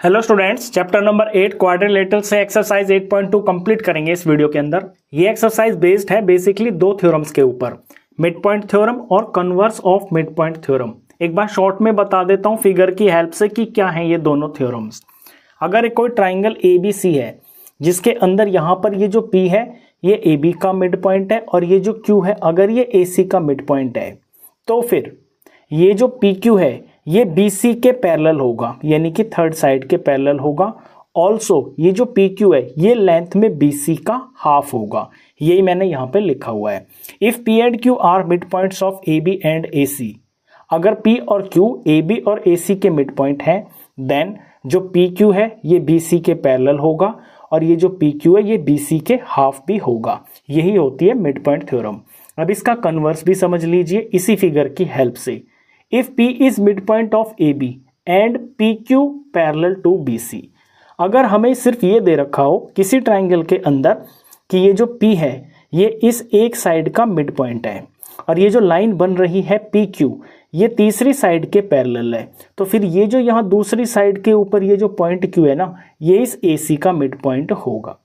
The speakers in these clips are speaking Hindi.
Hello students, chapter number 8 quadrilateral से एक्सरसाइज 8.2 कंप्लीट करेंगे इस वीडियो के अंदर। ये एक्सरसाइज बेस्ड है बेसिकली दो थ्योरम्स के ऊपर, मिड पॉइंट थ्योरम और converse of mid point theorem. एक बार शॉर्ट में बता देता हूँ फिगर की हेल्प से कि क्या है ये दोनों थ्योरम्स। अगर एक कोई ट्राइंगल ABC है जिसके अंदर यहाँ पर ये जो P है ये AB का मिड पॉइंट है और ये जो Q है अगर ये AC का मिड पॉइंट है, तो फिर ये जो PQ है ये BC के पैरेलल होगा, यानी कि थर्ड साइड के पैरेलल होगा। ऑल्सो ये जो PQ है ये लेंथ में BC का हाफ होगा, यही मैंने यहाँ पे लिखा हुआ है। If P and Q are mid points of AB and AC, अगर P और Q AB और AC के मिड पॉइंट है देन जो PQ है ये BC के पैरेलल होगा और ये जो PQ है ये BC के हाफ भी होगा। यही होती है मिड पॉइंट थ्योरम। अब इसका कन्वर्स भी समझ लीजिए इसी फिगर की हेल्प से। If P is midpoint of AB and PQ parallel to BC, अगर हमें सिर्फ ये दे रखा हो किसी ट्राइंगल के अंदर कि ये जो P है ये इस एक साइड का मिड पॉइंट है और ये जो लाइन बन रही है PQ ये तीसरी साइड के पैरेलल है, तो फिर ये जो यहाँ दूसरी साइड के ऊपर ये जो पॉइंट Q है ना ये इस AC का मिड पॉइंट होगा।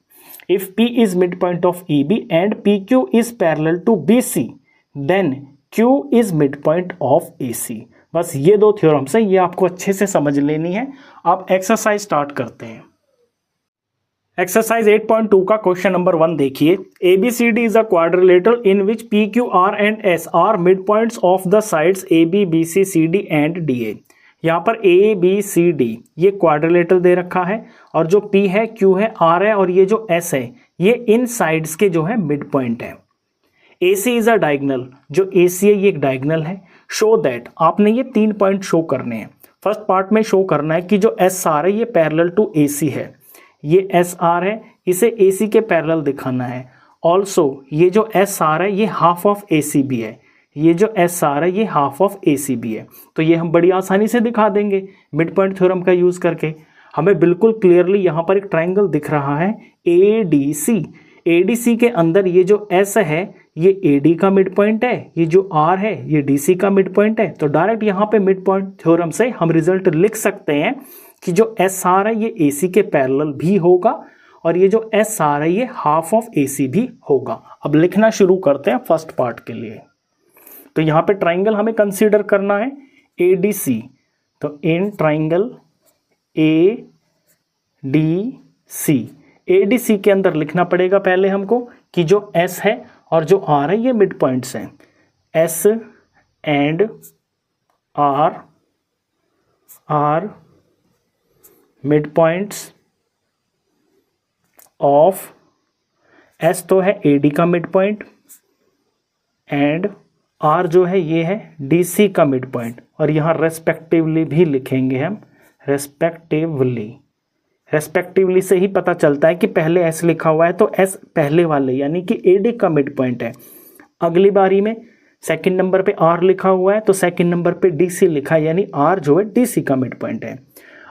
If P is midpoint of AB and PQ is parallel to BC, then Q is midpoint of AC। बस ये दो थ्योरम्स हैं, ये आपको अच्छे से समझ लेनी है। आप एक्सरसाइज स्टार्ट करते हैं। एक्सरसाइज 8.2 का क्वेश्चन नंबर 1 देखिए। ABCD is a quadrilateral in which PQR and S are mid points of the sides AB BC CD and DA। यहाँ पर ABCD ये क्वाड्रिलेटरल दे रखा है और जो P है Q है R है और ये जो S है ये इन साइड्स के जो है मिड पॉइंट है। AC इज अ डायगोनल, जो AC है ये एक डायगोनल है। शो दैट, आपने ये 3 पॉइंट शो करने हैं। फर्स्ट पार्ट में शो करना है कि जो SR है ये पैरेलल टू AC है, ये SR है इसे AC के पैरेलल दिखाना है। ऑल्सो ये जो SR है ये हाफ ऑफ AC भी है, ये जो SR है ये हाफ ऑफ AC भी है। तो ये हम बड़ी आसानी से दिखा देंगे मिड पॉइंट थ्योरम का यूज करके। हमें बिल्कुल क्लियरली यहाँ पर एक ट्राइंगल दिख रहा है ADC। ADC के अंदर ये जो S है ये AD का मिड पॉइंट है, ये जो R है ये DC का मिड पॉइंट है। तो डायरेक्ट यहाँ पे मिड पॉइंट थ्योरम से हम रिजल्ट लिख सकते हैं कि जो SR है ये AC के पैरेलल भी होगा और ये जो SR है ये हाफ ऑफ AC भी होगा। अब लिखना शुरू करते हैं फर्स्ट पार्ट के लिए। तो यहाँ पे ट्राइंगल हमें कंसीडर करना है ADC। तो इन ट्राइंगल ADC के अंदर लिखना पड़ेगा पहले हमको कि जो S है और जो R है ये मिड पॉइंट्स हैं। S and R are mid points of S तो है AD का मिड पॉइंट एंड R जो है ये है DC का मिड पॉइंट। और यहाँ रेस्पेक्टिवली भी लिखेंगे हम, रेस्पेक्टिवली से ही पता चलता है कि पहले S लिखा हुआ है तो S पहले वाले यानी कि AD का मिड पॉइंट है। अगली बारी में सेकंड नंबर पे R लिखा हुआ है तो सेकंड नंबर पे DC लिखा है, यानी R जो है DC का मिड पॉइंट है।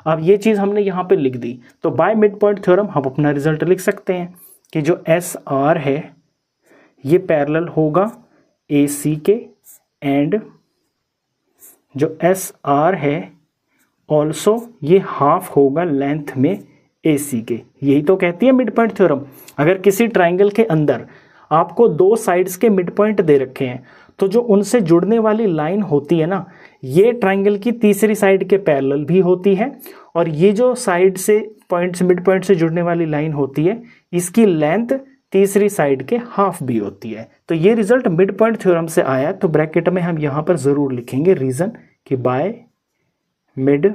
अब ये चीज़ हमने यहाँ पे लिख दी तो बाय मिड पॉइंट थ्योरम हम अपना रिजल्ट लिख सकते हैं कि जो SR है ये पैरेलल होगा AC के एंड जो SR है ऑल्सो ये हाफ होगा लेंथ में AC के। यही तो कहती है मिड पॉइंट थ्योरम। अगर किसी ट्राइंगल के अंदर आपको दो साइड्स के मिड पॉइंट दे रखे हैं तो जो उनसे जुड़ने वाली लाइन होती है ना ये ट्राइंगल की तीसरी साइड के पैरेलल भी होती है और ये जो साइड से पॉइंट्स मिड पॉइंट से जुड़ने वाली लाइन होती है इसकी लेंथ तीसरी साइड के हाफ भी होती है। तो ये रिजल्ट मिड पॉइंट थ्योरम से आया। तो ब्रैकेट में हम यहाँ पर ज़रूर लिखेंगे रीज़न कि बाय मिड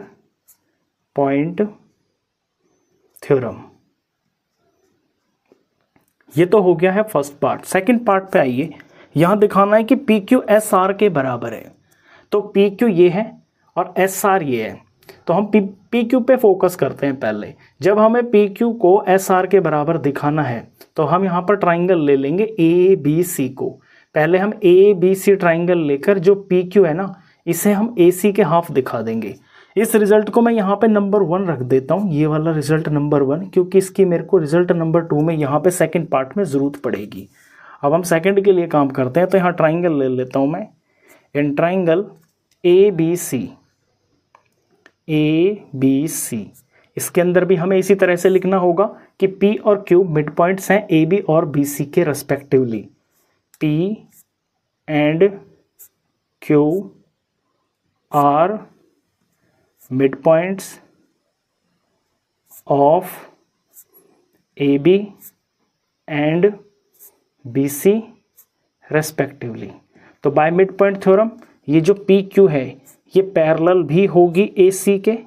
पॉइंट थ्योरम। ये तो हो गया है फर्स्ट पार्ट। सेकंड पार्ट पे आइए। यहां दिखाना है कि PQ SR के बराबर है। तो PQ ये है और SR ये है, तो हम PQ पे फोकस करते हैं पहले। जब हमें PQ को SR के बराबर दिखाना है तो हम यहाँ पर ट्राइंगल ले लेंगे ABC को। पहले हम ABC ट्राइंगल लेकर जो PQ है ना इसे हम AC के हाफ दिखा देंगे। इस रिजल्ट को मैं यहाँ पे नंबर 1 रख देता हूँ, ये वाला रिजल्ट नंबर 1, क्योंकि इसकी मेरे को रिजल्ट नंबर 2 में यहाँ पे सेकंड पार्ट में ज़रूरत पड़ेगी। अब हम सेकंड के लिए काम करते हैं तो यहाँ ट्राइंगल ले लेता हूँ मैं। इन ट्राइंगल ABC इसके अंदर भी हमें इसी तरह से लिखना होगा कि P और Q मिड पॉइंट्स हैं AB और BC के respectively. P and Q are mid points of AB and BC respectively. तो बाय मिड पॉइंट थ्योरम ये जो PQ है ये पैरेलल भी होगी AC के,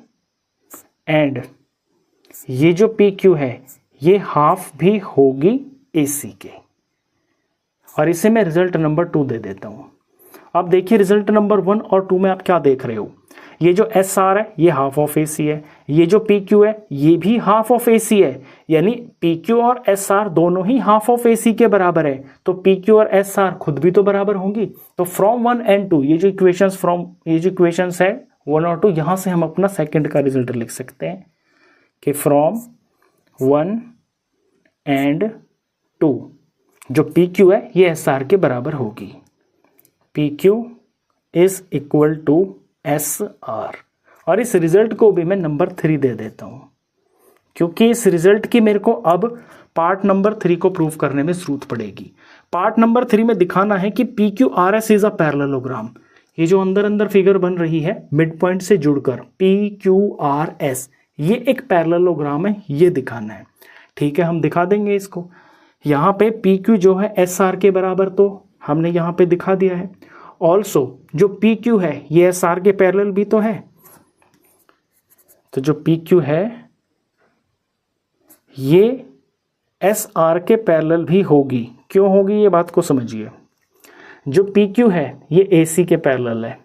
एंड ये जो PQ है ये हाफ भी होगी AC के। और इसे मैं रिजल्ट नंबर 2 दे देता हूं। अब देखिए रिजल्ट नंबर 1 और 2 में आप क्या देख रहे हो, ये जो SR है ये हाफ ऑफ AC है, ये जो PQ है ये भी हाफ ऑफ AC है, यानी PQ और SR दोनों ही हाफ ऑफ AC के बराबर है, तो PQ और SR खुद भी तो बराबर होंगी। तो फ्रॉम 1 एंड 2 ये जो इक्वेशंस है 1 और 2, यहां से हम अपना सेकंड का रिजल्ट लिख सकते हैं कि फ्रॉम 1 एंड 2 जो PQ है ये SR के बराबर होगी। PQ is equal to SR। और इस रिजल्ट को भी मैं नंबर 3 दे देता हूं, क्योंकि इस रिजल्ट की मेरे को अब पार्ट नंबर 3 को प्रूव करने में जरूरत पड़ेगी। पार्ट नंबर 3 में दिखाना है कि PQRS इज अ पैरेललोग्राम। ये जो अंदर अंदर फिगर बन रही है मिड पॉइंट से जुड़कर PQRS ये एक पैरेललोग्राम है, ये दिखाना है। ठीक है, हम दिखा देंगे इसको। यहाँ पे PQ जो है SR के बराबर तो हमने यहाँ पे दिखा दिया है। ऑल्सो जो PQ है ये SR के पैरेलल भी तो है, तो जो PQ है ये SR के पैरेलल भी होगी। क्यों होगी ये बात को समझिए। जो PQ है ये AC के पैरेलल है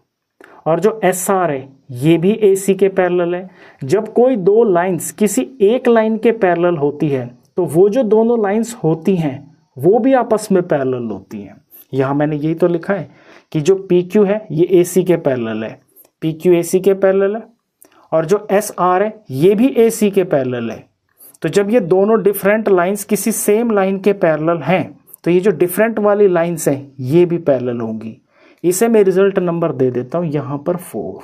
और जो SR है ये भी AC के पैरेलल है। जब कोई दो लाइंस किसी एक लाइन के पैरेलल होती है तो वो जो दोनों लाइंस होती हैं वो भी आपस में पैरेलल होती हैं। यहाँ मैंने यही तो लिखा है कि जो PQ है ये AC के पैरेलल है, PQ AC के पैरेलल है, और जो SR है ये भी AC के पैरेलल है। तो जब ये दोनों डिफरेंट लाइंस किसी सेम लाइन के पैरेलल हैं तो ये जो डिफरेंट वाली लाइंस हैं ये भी पैरेलल होंगी। इसे मैं रिजल्ट नंबर दे देता हूं यहां पर 4।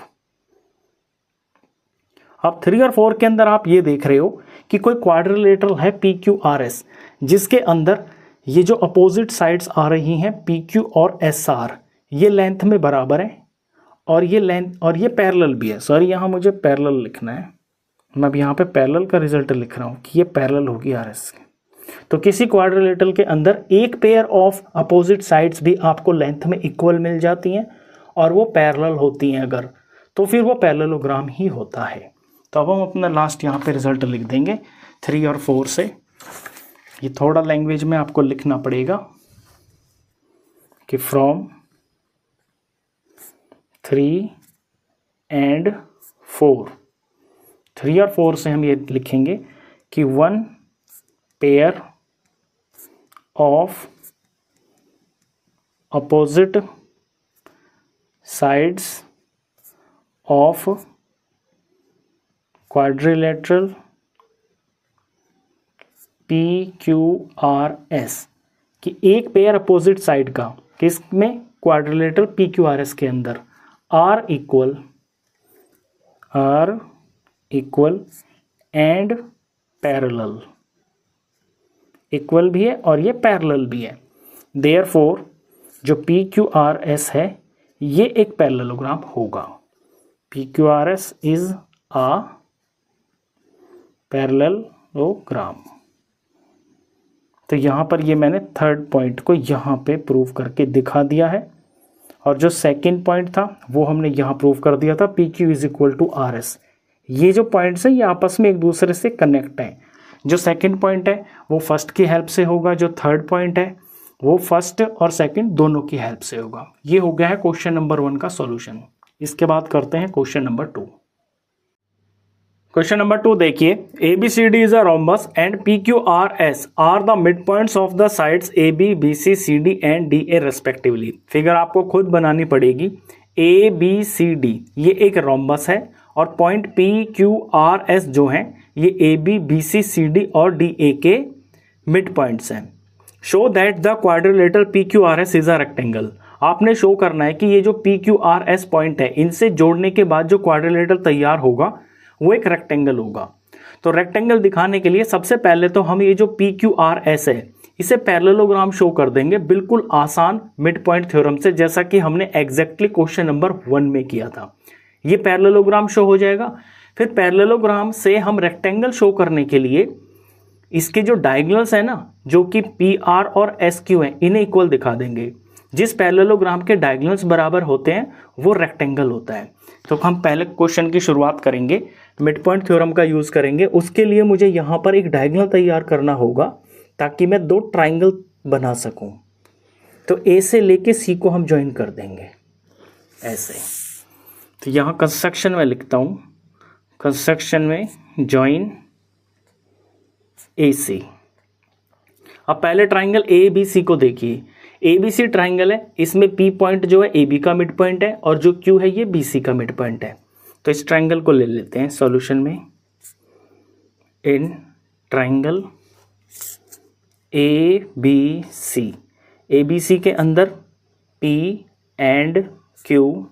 अब 3 और 4 के अंदर आप ये देख रहे हो कि कोई क्वाड्रिलेटरल है PQRS जिसके अंदर ये जो अपोजिट साइड्स आ रही हैं PQ और SR ये लेंथ में बराबर है और ये लेंथ और ये पैरेलल भी है। सॉरी यहाँ मुझे पैरेलल लिखना है, मैं अब यहाँ पे पैरेलल का रिजल्ट लिख रहा हूँ कि ये पैरेलल होगी RS के। तो किसी क्वाड्रिलेटरल के अंदर एक पेयर ऑफ अपोजिट साइड्स भी आपको लेंथ में इक्वल मिल जाती हैं और वो पैरेलल होती हैं अगर, तो फिर वो पैरेललोग्राम ही होता है। तो अब हम अपना लास्ट यहाँ पे रिजल्ट लिख देंगे 3 और 4 से। ये थोड़ा लैंग्वेज में आपको लिखना पड़ेगा कि फ्रॉम 3 एंड 4, 3 और 4 से हम ये लिखेंगे कि 1 pair of opposite sides of quadrilateral PQRS कि एक पेयर अपोजिट साइड का किसमें क्वाड्रिलेटरल PQRS के अंदर R equal and parallel, equal भी है और ये पैरेलल भी है। देयरफॉर जो PQRS है ये एक पैरेललोग्राम होगा। PQRS is a parallelogram. तो यहाँ पर ये मैंने थर्ड पॉइंट को यहाँ पे प्रूव करके दिखा दिया है, और जो सेकंड पॉइंट था वो हमने यहाँ प्रूव कर दिया था PQ is equal to RS। ये जो पॉइंट्स हैं ये आपस में एक दूसरे से कनेक्ट हैं। जो सेकंड पॉइंट है वो फर्स्ट की हेल्प से होगा, जो थर्ड पॉइंट है वो फर्स्ट और सेकंड दोनों की हेल्प से होगा। ये हो गया है क्वेश्चन नंबर 1 का सॉल्यूशन। इसके बाद करते हैं क्वेश्चन नंबर 2। क्वेश्चन नंबर 2 देखिए, ABCD is a rhombus and PQRS are the midpoints of the sides AB, BC, CD and DA respectively। Figure आपको खुद बनानी पड़ेगी। ABCD ये एक रोम्बस है और पॉइंट PQRS जो है ये AB, BC, CD और DA के मिड पॉइंट्स हैं। Show that the quadrilateral PQRS is a rectangle. आपने शो करना है कि ये जो PQRS पॉइंट है इनसे जोड़ने के बाद जो क्वाड्रिलेटरल तैयार होगा वो एक रेक्टेंगल होगा। तो रेक्टेंगल दिखाने के लिए सबसे पहले तो हम ये जो पी क्यू आर एस है इसे पैरेललोग्राम शो कर देंगे, बिल्कुल आसान मिड पॉइंट थ्योरम से, जैसा कि हमने एग्जैक्टली क्वेश्चन नंबर 1 में किया था। ये पैरेललोग्राम शो हो जाएगा। फिर पैरेललोग्राम से हम रेक्टेंगल शो करने के लिए इसके जो डायगोनल्स है ना, जो कि पी आर और एस क्यू है, इन्हें इक्वल दिखा देंगे। जिस पैरेललोग्राम के डायगोनल्स बराबर होते हैं वो रेक्टेंगल होता है। तो हम पहले क्वेश्चन की शुरुआत करेंगे, मिड पॉइंट थ्योरम का यूज करेंगे। उसके लिए मुझे यहाँ पर एक डायगोनल तैयार करना होगा ताकि मैं 2 ट्राइंगल बना सकूं। तो ए से लेके सी को हम ज्वाइन कर देंगे ऐसे। तो यहाँ कंस्ट्रक्शन में लिखता हूँ, कंस्ट्रक्शन में ज्वाइन ए सी। अब पहले ट्राइंगल ए बी सी को देखिए। ए बी सी ट्राइंगल है, इसमें पी पॉइंट जो है ए बी का मिड पॉइंट है और जो क्यू है ये बी सी का मिड पॉइंट है। तो इस ट्राइंगल को ले लेते हैं सॉल्यूशन में। In triangle A B C, A B C के अंदर P and Q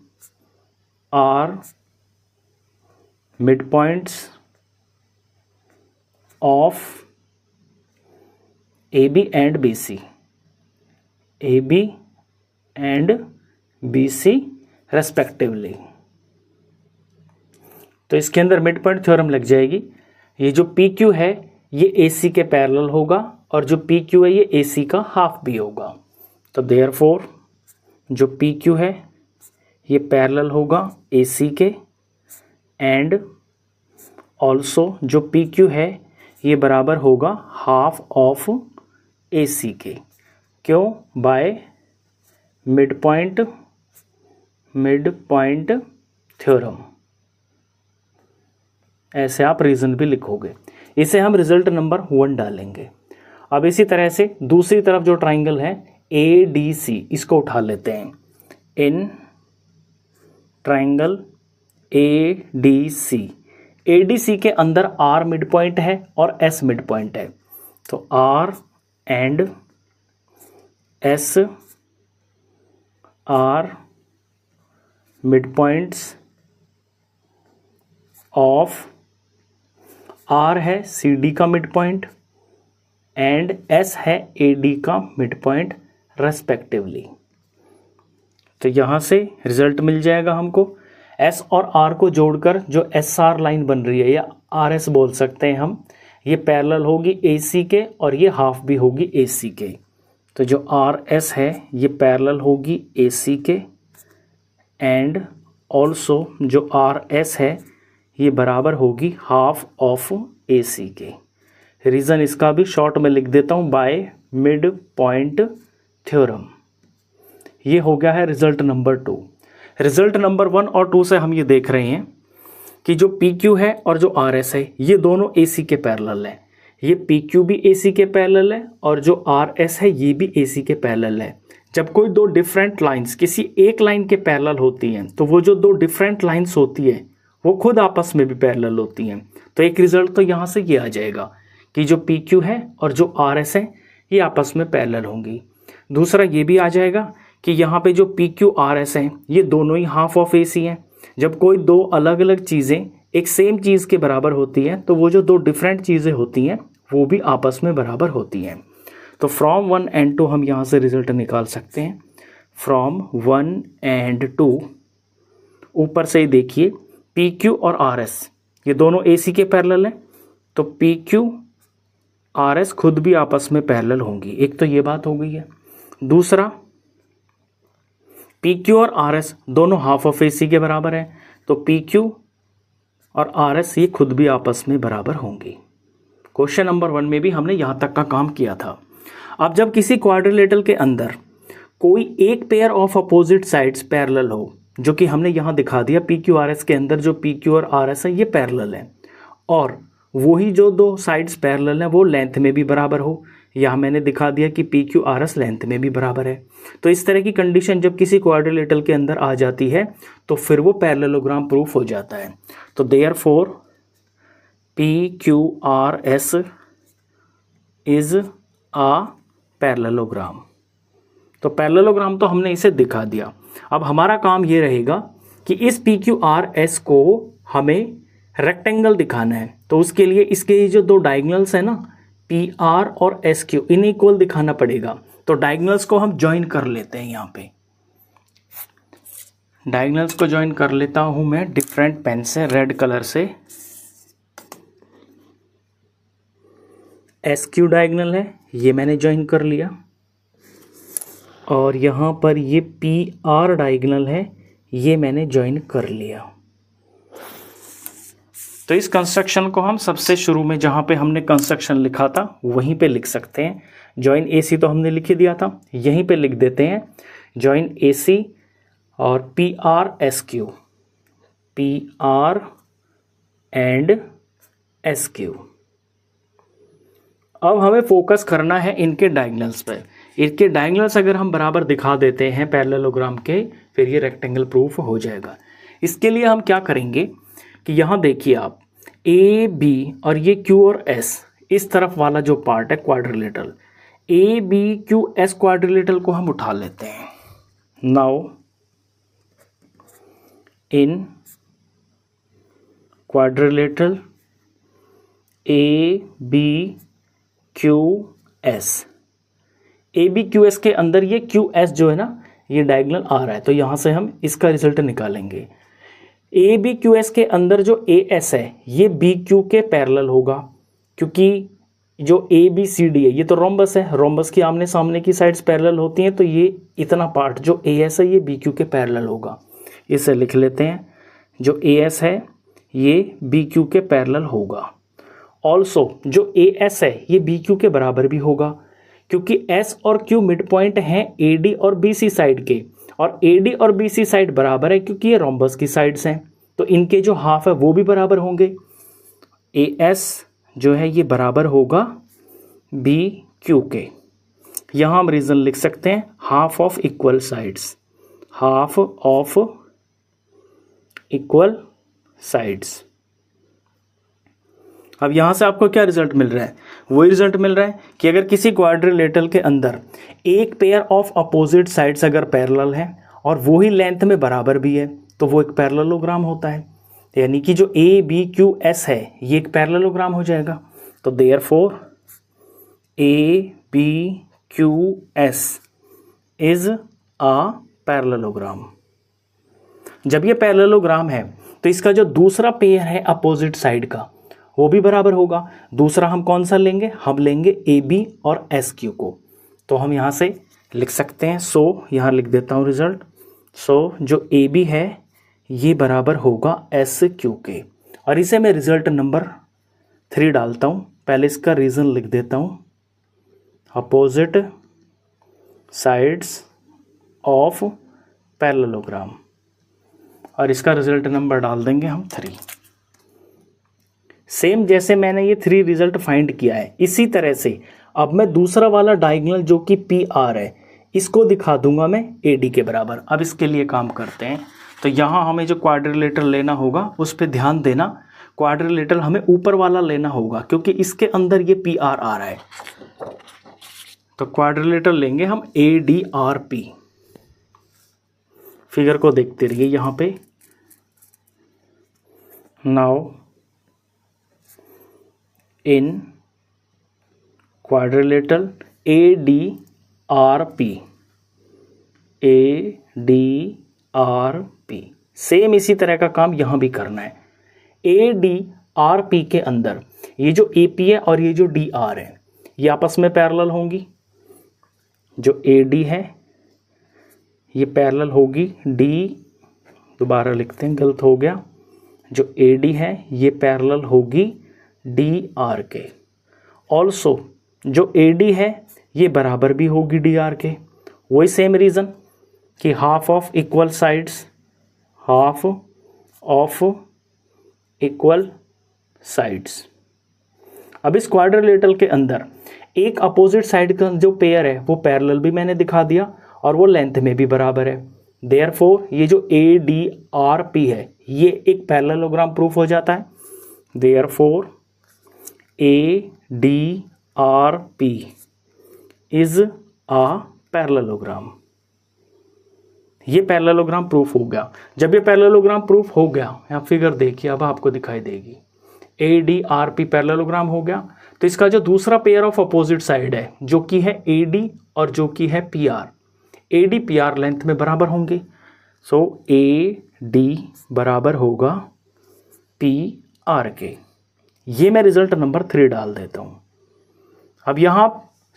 are mid points of A B and B C, A B and B C respectively. तो इसके अंदर मिड पॉइंट थ्योरम लग जाएगी। ये जो पी क्यू है ये ए सी के पैरेलल होगा और जो पी क्यू है ये ए सी का हाफ भी होगा। तो देयरफॉर जो पी क्यू है ये पैरेलल होगा ए सी के, एंड ऑल्सो जो पी क्यू है ये बराबर होगा हाफ ऑफ ए सी के। क्यों? Bye mid point theorem. ऐसे आप रीजन भी लिखोगे। इसे हम रिजल्ट नंबर 1 डालेंगे। अब इसी तरह से दूसरी तरफ जो ट्राइंगल है ए डी सी, इसको उठा लेते हैं। In triangle A D C, A D C के अंदर आर मिड पॉइंट है और एस मिड पॉइंट है। तो R and S are mid points of, R है सी डी का मिड पॉइंट एंड एस है ए डी का मिड पॉइंट रेस्पेक्टिवली। तो यहाँ से रिजल्ट मिल जाएगा हमको। एस और आर को जोड़कर जो एस आर लाइन बन रही है या आर एस बोल सकते हैं हम, ये पैरेलल होगी ए सी के और ये हाफ भी होगी ए सी के। तो जो आर एस है ये पैरेलल होगी ए सी के, एंड ऑल्सो जो आर एस है ये बराबर होगी हाफ ऑफ ए सी के। रीज़न इसका भी शॉर्ट में लिख देता हूँ, बाय मिड पॉइंट थ्योरम। ये हो गया है रिजल्ट नंबर 2। रिजल्ट नंबर 1 और 2 से हम ये देख रहे हैं कि जो पी क्यू है और जो आर एस है ये दोनों ए सी के पैरेलल है। ये पी क्यू भी ए सी के पैरेलल है और जो आर एस है ये भी ए सी के पैरेलल है। जब कोई 2 डिफरेंट लाइंस किसी एक लाइन के पैरेलल होती हैं तो वो जो 2 डिफरेंट लाइंस होती है वो खुद आपस में भी पैरेलल होती हैं। तो एक रिजल्ट तो यहाँ से ये आ जाएगा कि जो पी क्यू है और जो आर एस है ये आपस में पैरेलल होंगी। दूसरा ये भी आ जाएगा कि यहाँ पे जो पी क्यू आर एस हैं ये दोनों ही हाफ ऑफ ए सी हैं। जब कोई 2 अलग अलग चीज़ें एक सेम चीज़ के बराबर होती हैं तो वो जो 2 डिफरेंट चीज़ें होती हैं वो भी आपस में बराबर होती हैं। तो फ्रॉम 1 एंड 2 हम यहाँ से रिजल्ट निकाल सकते हैं। फ्रॉम 1 एंड 2 ऊपर से ही देखिए पी क्यू और आर एस ये दोनों ए सी के पैरेलल हैं, तो पी क्यू आर एस खुद भी आपस में पैरेलल होंगी। एक तो ये बात हो गई है। दूसरा पी क्यू और आर एस दोनों हाफ ऑफ ए सी के बराबर है, तो पी क्यू और आर एस ये खुद भी आपस में बराबर होंगी। क्वेश्चन नंबर 1 में भी हमने यहाँ तक का काम किया था। अब जब किसी क्वाड्रिलेटरल के अंदर कोई एक pair of opposite sides parallel हो, जो कि हमने यहाँ दिखा दिया पी क्यू आर एस के अंदर जो पी क्यू और आर एस है ये पैरेलल है, और वही जो 2 साइड्स पैरेलल हैं वो लेंथ में भी बराबर हो, यहाँ मैंने दिखा दिया कि P Q R S length में भी बराबर है। तो इस तरह की कंडीशन जब किसी क्वाड्रिलेटरल के अंदर आ जाती है तो फिर वो पैरेललोग्राम प्रूफ हो जाता है। तो therefore P Q R S is a parallelogram. तो पैरेललोग्राम तो हमने इसे दिखा दिया। अब हमारा काम ये रहेगा कि इस पी क्यू आर एस को हमें रेक्टेंगल दिखाना है। तो तो उसके लिए इसके ये जो दो डायगोनल्स है ना, पी आर और एस क्यू, इन्हें इक्वल दिखाना पड़ेगा। तो डायगोनल्स को हम ज्वाइन कर लेते हैं। यहाँ पे डायगोनल्स को ज्वाइन कर लेता हूं मैं डिफरेंट पेन से, रेड कलर से। एस क्यू डायगोनल है, ये मैंने ज्वाइन कर लिया, और यहाँ पर ये पी आर डायगोनल है, ये मैंने ज्वाइन कर लिया। तो इस कंस्ट्रक्शन को हम सबसे शुरू में जहाँ पे हमने कंस्ट्रक्शन लिखा था वहीं पे लिख सकते हैं। जॉइन एसी तो हमने लिख ही दिया था, यहीं पे लिख देते हैं जॉइन एसी और P R S Q, P R and S Q. अब हमें फोकस करना है इनके डायगोनल्स पे। इनके डायगोनल्स अगर हम बराबर दिखा देते हैं पैरेललोग्राम के, फिर ये रेक्टेंगल प्रूफ हो जाएगा। इसके लिए हम क्या करेंगे कि यहाँ देखिए आप, ए बी और ये क्यू और एस, इस तरफ वाला जो पार्ट है quadrilateral, A B Q S quadrilateral को हम उठा लेते हैं। Now in quadrilateral A B Q S, A B Q S के अंदर ये क्यू एस जो है ना, ये डायगोनल आ रहा है, तो यहाँ से हम इसका रिजल्ट निकालेंगे। ए बी क्यू एस के अंदर जो ए एस है ये बी क्यू के पैरेलल होगा, क्योंकि जो ए बी सी डी है ये तो रोम्बस है, रोम्बस की आमने सामने की साइड्स पैरेलल होती हैं, तो ये इतना पार्ट जो ए एस है ये बी क्यू के पैरेलल होगा। इसे लिख लेते हैं, जो ए एस है ये बी क्यू के पैरेलल होगा। ऑल्सो जो ए एस है ये बी क्यू के बराबर भी होगा, क्योंकि एस और क्यू मिड पॉइंट हैं ए डी और बी सी साइड के, और ए डी और बी सी साइड बराबर है क्योंकि ये रोम्बस की साइड्स हैं, तो इनके जो हाफ है वो भी बराबर होंगे। ए एस जो है ये बराबर होगा बी क्यू के। यहाँ हम रीजन लिख सकते हैं half of equal sides, half of equal sides. अब यहाँ से आपको क्या रिजल्ट मिल रहा है? वही रिजल्ट मिल रहा है कि अगर किसी क्वाड्रिलेटरल के अंदर एक पेयर ऑफ अपोजिट साइड्स अगर पैरेलल है और वो ही लेंथ में बराबर भी है, तो वो एक पैरेललोग्राम होता है। यानी कि जो ए बी क्यू एस है ये एक पैरेललोग्राम हो जाएगा। तो therefore A B Q S is a parallelogram. जब ये पैरेललोग्राम है तो इसका जो दूसरा पेयर है अपोजिट साइड का वो भी बराबर होगा। दूसरा हम कौन सा लेंगे? हम लेंगे ए बी और एस क्यू को। तो हम यहाँ से लिख सकते हैं, सो यहाँ लिख देता हूँ रिजल्ट। सो जो ए बी है ये बराबर होगा एस क्यू के, और इसे मैं रिजल्ट नंबर 3 डालता हूँ। पहले इसका रीज़न लिख देता हूँ, अपोजिट साइड्स ऑफ पैरेललोग्राम, और इसका रिजल्ट नंबर डाल देंगे हम 3। सेम जैसे मैंने ये 3 रिजल्ट फाइंड किया है, इसी तरह से अब मैं दूसरा वाला डायगोनल जो कि पी आर है इसको दिखा दूंगा मैं ए डी के बराबर। अब इसके लिए काम करते हैं। तो यहाँ हमें जो क्वाड्रिलेटरल लेना होगा उस पर ध्यान देना, क्वाड्रिलेटरल हमें ऊपर वाला लेना होगा क्योंकि इसके अंदर ये पी आर आ रहा है। तो क्वाड्रिलेटरल लेंगे हम A D R P. Figure को देखते रहिए यहाँ पे। Now in quadrilateral A D R P, A D R P, same इसी तरह का काम यहाँ भी करना है। ए डी आर पी के अंदर ये जो ए पी है और ये जो डी आर है ये आपस में पैरेलल होंगी। जो ए डी है ये पैरेलल होगी डी, दोबारा लिखते हैं गलत हो गया, जो ए डी है ये पैरेलल होगी डी आर के। ऑल्सो जो ए डी है ये बराबर भी होगी डी आर के। वही सेम रीज़न कि half of equal sides, half of equal sides. अब इस क्वाड्रिलेटरल के अंदर एक अपोजिट साइड का जो पेयर है वो पैरेलल भी मैंने दिखा दिया और वो लेंथ में भी बराबर है। देयरफॉर ये जो ए डी आर पी है ये एक पैरेललोग्राम प्रूफ हो जाता है। Therefore A D R P is a parallelogram. ये पैरेललोग्राम प्रूफ हो गया। जब ये पैरेललोग्राम प्रूफ हो गया, यहाँ फिगर देखिए अब आपको दिखाई देगी, A D R P parallelogram हो गया। तो इसका जो दूसरा पेयर ऑफ अपोजिट साइड है जो कि है ए डी और जो कि है P R, A D P R length में बराबर होंगे। सो ए डी बराबर होगा पी आर के। ये मैं रिजल्ट नंबर 3 डाल देता हूँ। अब यहाँ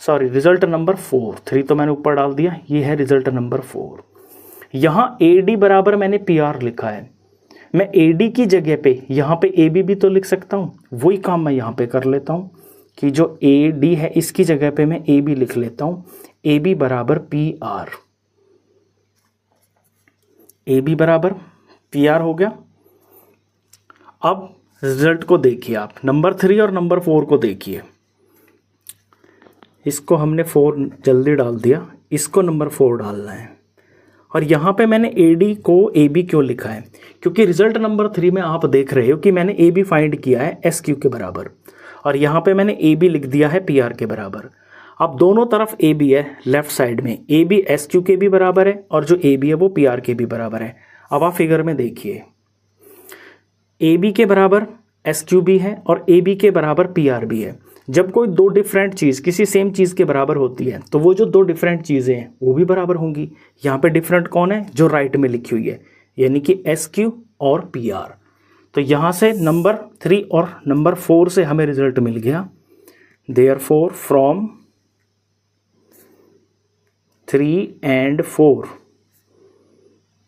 सॉरी रिजल्ट नंबर 4, 3 तो मैंने ऊपर डाल दिया, ये है रिजल्ट नंबर 4। यहाँ ए डी बराबर मैंने पी आर लिखा है, मैं ए डी की जगह पे यहाँ पे ए बी भी तो लिख सकता हूँ। वही काम मैं यहाँ पे कर लेता हूँ कि जो ए डी है इसकी जगह पे मैं ए बी लिख लेता हूँ। ए बी बराबर पी आर, ए बी बराबर पी आर हो गया। अब रिजल्ट को देखिए आप, नंबर 3 और नंबर 4 को देखिए। इसको हमने 4 जल्दी डाल दिया, इसको नंबर 4 डालना है। और यहाँ पे मैंने ए डी को ए बी क्यों लिखा है, क्योंकि रिजल्ट नंबर 3 में आप देख रहे हो कि मैंने ए बी फाइंड किया है एस क्यू के बराबर, और यहाँ पे मैंने ए बी लिख दिया है पी आर के बराबर। अब दोनों तरफ ए बी है, लेफ्ट साइड में ए बी एस क्यू के भी बराबर है और जो ए बी है वो पी आर के भी बराबर है। अब आप फिगर में देखिए, ए बी के बराबर एस क्यू भी है और ए बी के बराबर पी आर भी है। जब कोई दो डिफरेंट चीज़ किसी सेम चीज़ के बराबर होती है तो वो जो दो डिफरेंट चीज़ें हैं वो भी बराबर होंगी। यहाँ पे डिफरेंट कौन है, जो राइट में लिखी हुई है, यानी कि एस क्यू और पी आर। तो यहाँ से नंबर 3 और नंबर 4 से हमें रिजल्ट मिल गया। देयरफॉर फ्रॉम 3 and 4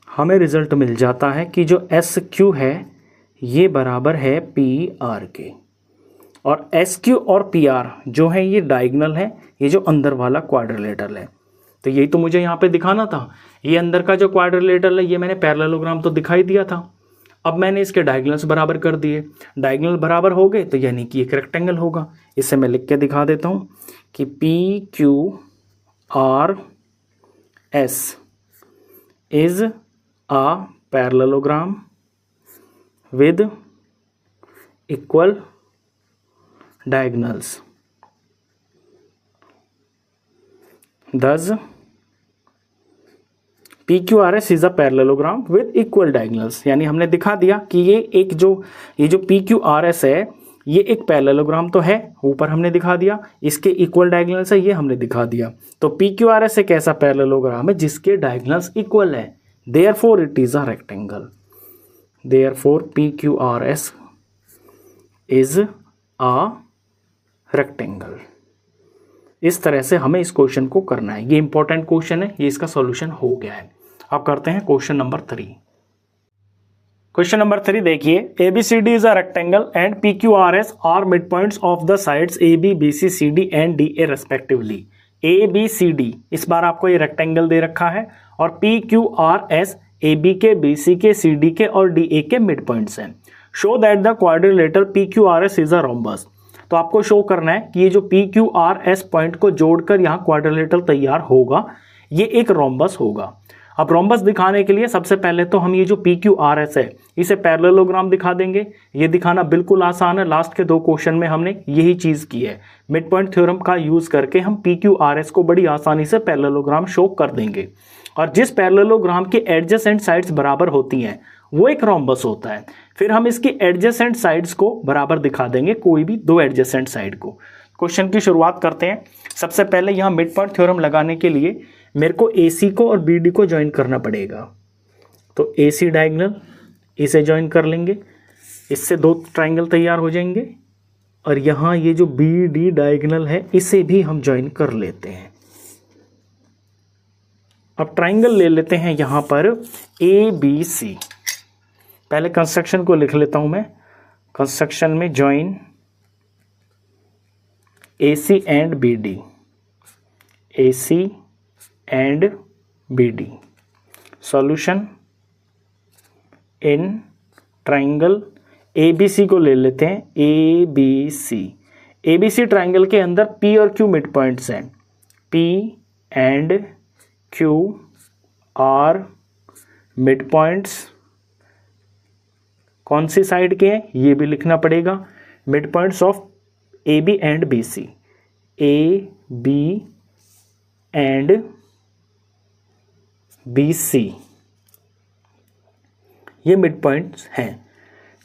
हमें रिजल्ट मिल जाता है कि जो एस क्यू है ये बराबर है पी आर के, और एस क्यू और पी आर जो है ये डायगोनल है, ये जो अंदर वाला क्वाड्रिलेटरल है। तो यही तो मुझे यहाँ पे दिखाना था। ये अंदर का जो क्वाड्रिलेटरल है ये मैंने पैरेललोग्राम तो दिखाई दिया था, अब मैंने इसके डायगोनल्स बराबर कर दिए। डायगोनल बराबर हो गए तो यानी कि एक रेक्टेंगल होगा। इसे मैं लिख के दिखा देता हूँ कि P Q R S is a parallelogram with equal diagonals. Thus, PQRS is a parallelogram with equal diagonals. यानी हमने दिखा दिया कि ये जो PQRS है ये एक पैरेललोग्राम तो है, ऊपर हमने दिखा दिया, इसके इक्वल डायगोनल्स है ये हमने दिखा दिया। तो PQRS एक ऐसा पैरेललोग्राम है जिसके डायगोनल्स इक्वल है, therefore it is a rectangle. Therefore PQRS is a rectangle. इस तरह से हमें इस क्वेश्चन को करना है। ये इंपॉर्टेंट क्वेश्चन है, ये इसका सॉल्यूशन हो गया है। अब करते हैं क्वेश्चन नंबर 3। क्वेश्चन नंबर 3 देखिए, ABCD is a rectangle and PQRS are midpoints of the sides AB, BC, CD and DA respectively. ABCD इस बार आपको ये रेक्टेंगल दे रखा है और PQRS AB के, BC के, CD के और DA के मिड पॉइंट्स हैं। Show that the quadrilateral PQRS is a rhombus. तो आपको शो करना है कि ये जो PQRS पॉइंट को जोड़कर यहाँ क्वाड्रिलेटर तैयार होगा ये एक रोम्बस होगा। अब रोम्बस दिखाने के लिए सबसे पहले तो हम ये जो PQRS है इसे पैरेललोग्राम दिखा देंगे। ये दिखाना बिल्कुल आसान है, लास्ट के 2 क्वेश्चन में हमने यही चीज़ की है। मिड पॉइंट थ्योरम का यूज़ करके हम PQRS को बड़ी आसानी से पैरेललोग्राम शो कर देंगे, और जिस पैरेललोग्राम के एडजेसेंट साइड्स बराबर होती हैं वो एक रोम्बस होता है। फिर हम इसकी एडजेसेंट साइड्स को बराबर दिखा देंगे, कोई भी 2 एडजेसेंट साइड को। क्वेश्चन की शुरुआत करते हैं। सबसे पहले यहाँ मिड पॉइंट थ्योरम लगाने के लिए मेरे को AC को और BD को ज्वाइन करना पड़ेगा। तो AC डायगोनल इसे ज्वाइन कर लेंगे, इससे 2 ट्राइंगल तैयार हो जाएंगे, और यहाँ ये जो BD डायगोनल है इसे भी हम ज्वाइन कर लेते हैं। अब ट्राइंगल ले लेते हैं यहाँ पर ABC। पहले कंस्ट्रक्शन को लिख लेता हूँ मैं। कंस्ट्रक्शन में join AC and BD, AC and BD। Solution in triangle ABC को ले लेते हैं। ABC ट्राइंगल के अंदर P और Q मिड पॉइंट्स हैं। P and Q are mid points. कौन सी साइड के हैं ये भी लिखना पड़ेगा। Mid points of AB and BC, AB and BC ये मिड पॉइंट्स हैं।